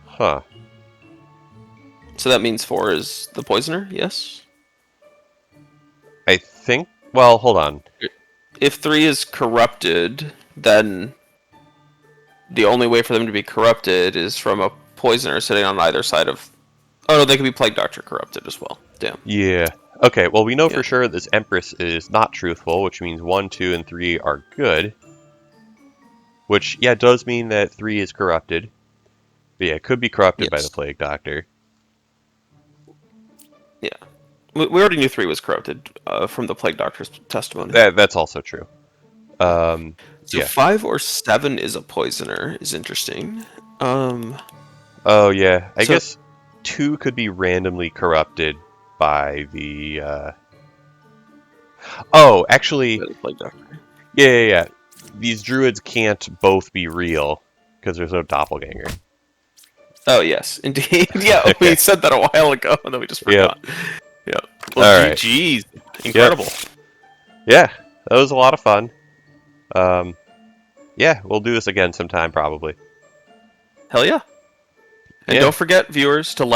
Huh. So that means 4 is the Poisoner, yes? I think... Well, hold on. If 3 is corrupted, then the only way for them to be corrupted is from a Poisoner sitting on either side of... Oh no, they could be Plague Doctor corrupted as well. Damn. Yeah. Okay, well we know for sure this Empress is not truthful, which means 1, 2, and 3 are good. Which, yeah, does mean that 3 is corrupted. But yeah, it could be corrupted by the Plague Doctor. Yeah. We already knew 3 was corrupted from the Plague Doctor's testimony. That's also true. So yeah. 5 or 7 is a Poisoner is interesting. Oh yeah, I guess 2 could be randomly corrupted by the... Oh, actually... Plague Doctor. Yeah. These Druids can't both be real, because there's no Doppelganger. Oh, yes, indeed. Yeah, we said that a while ago, and then we just forgot. Yeah. Well, All right. GG's. Incredible. Yep. Yeah, that was a lot of fun. Yeah, we'll do this again sometime, probably. Hell yeah. And don't forget, viewers, to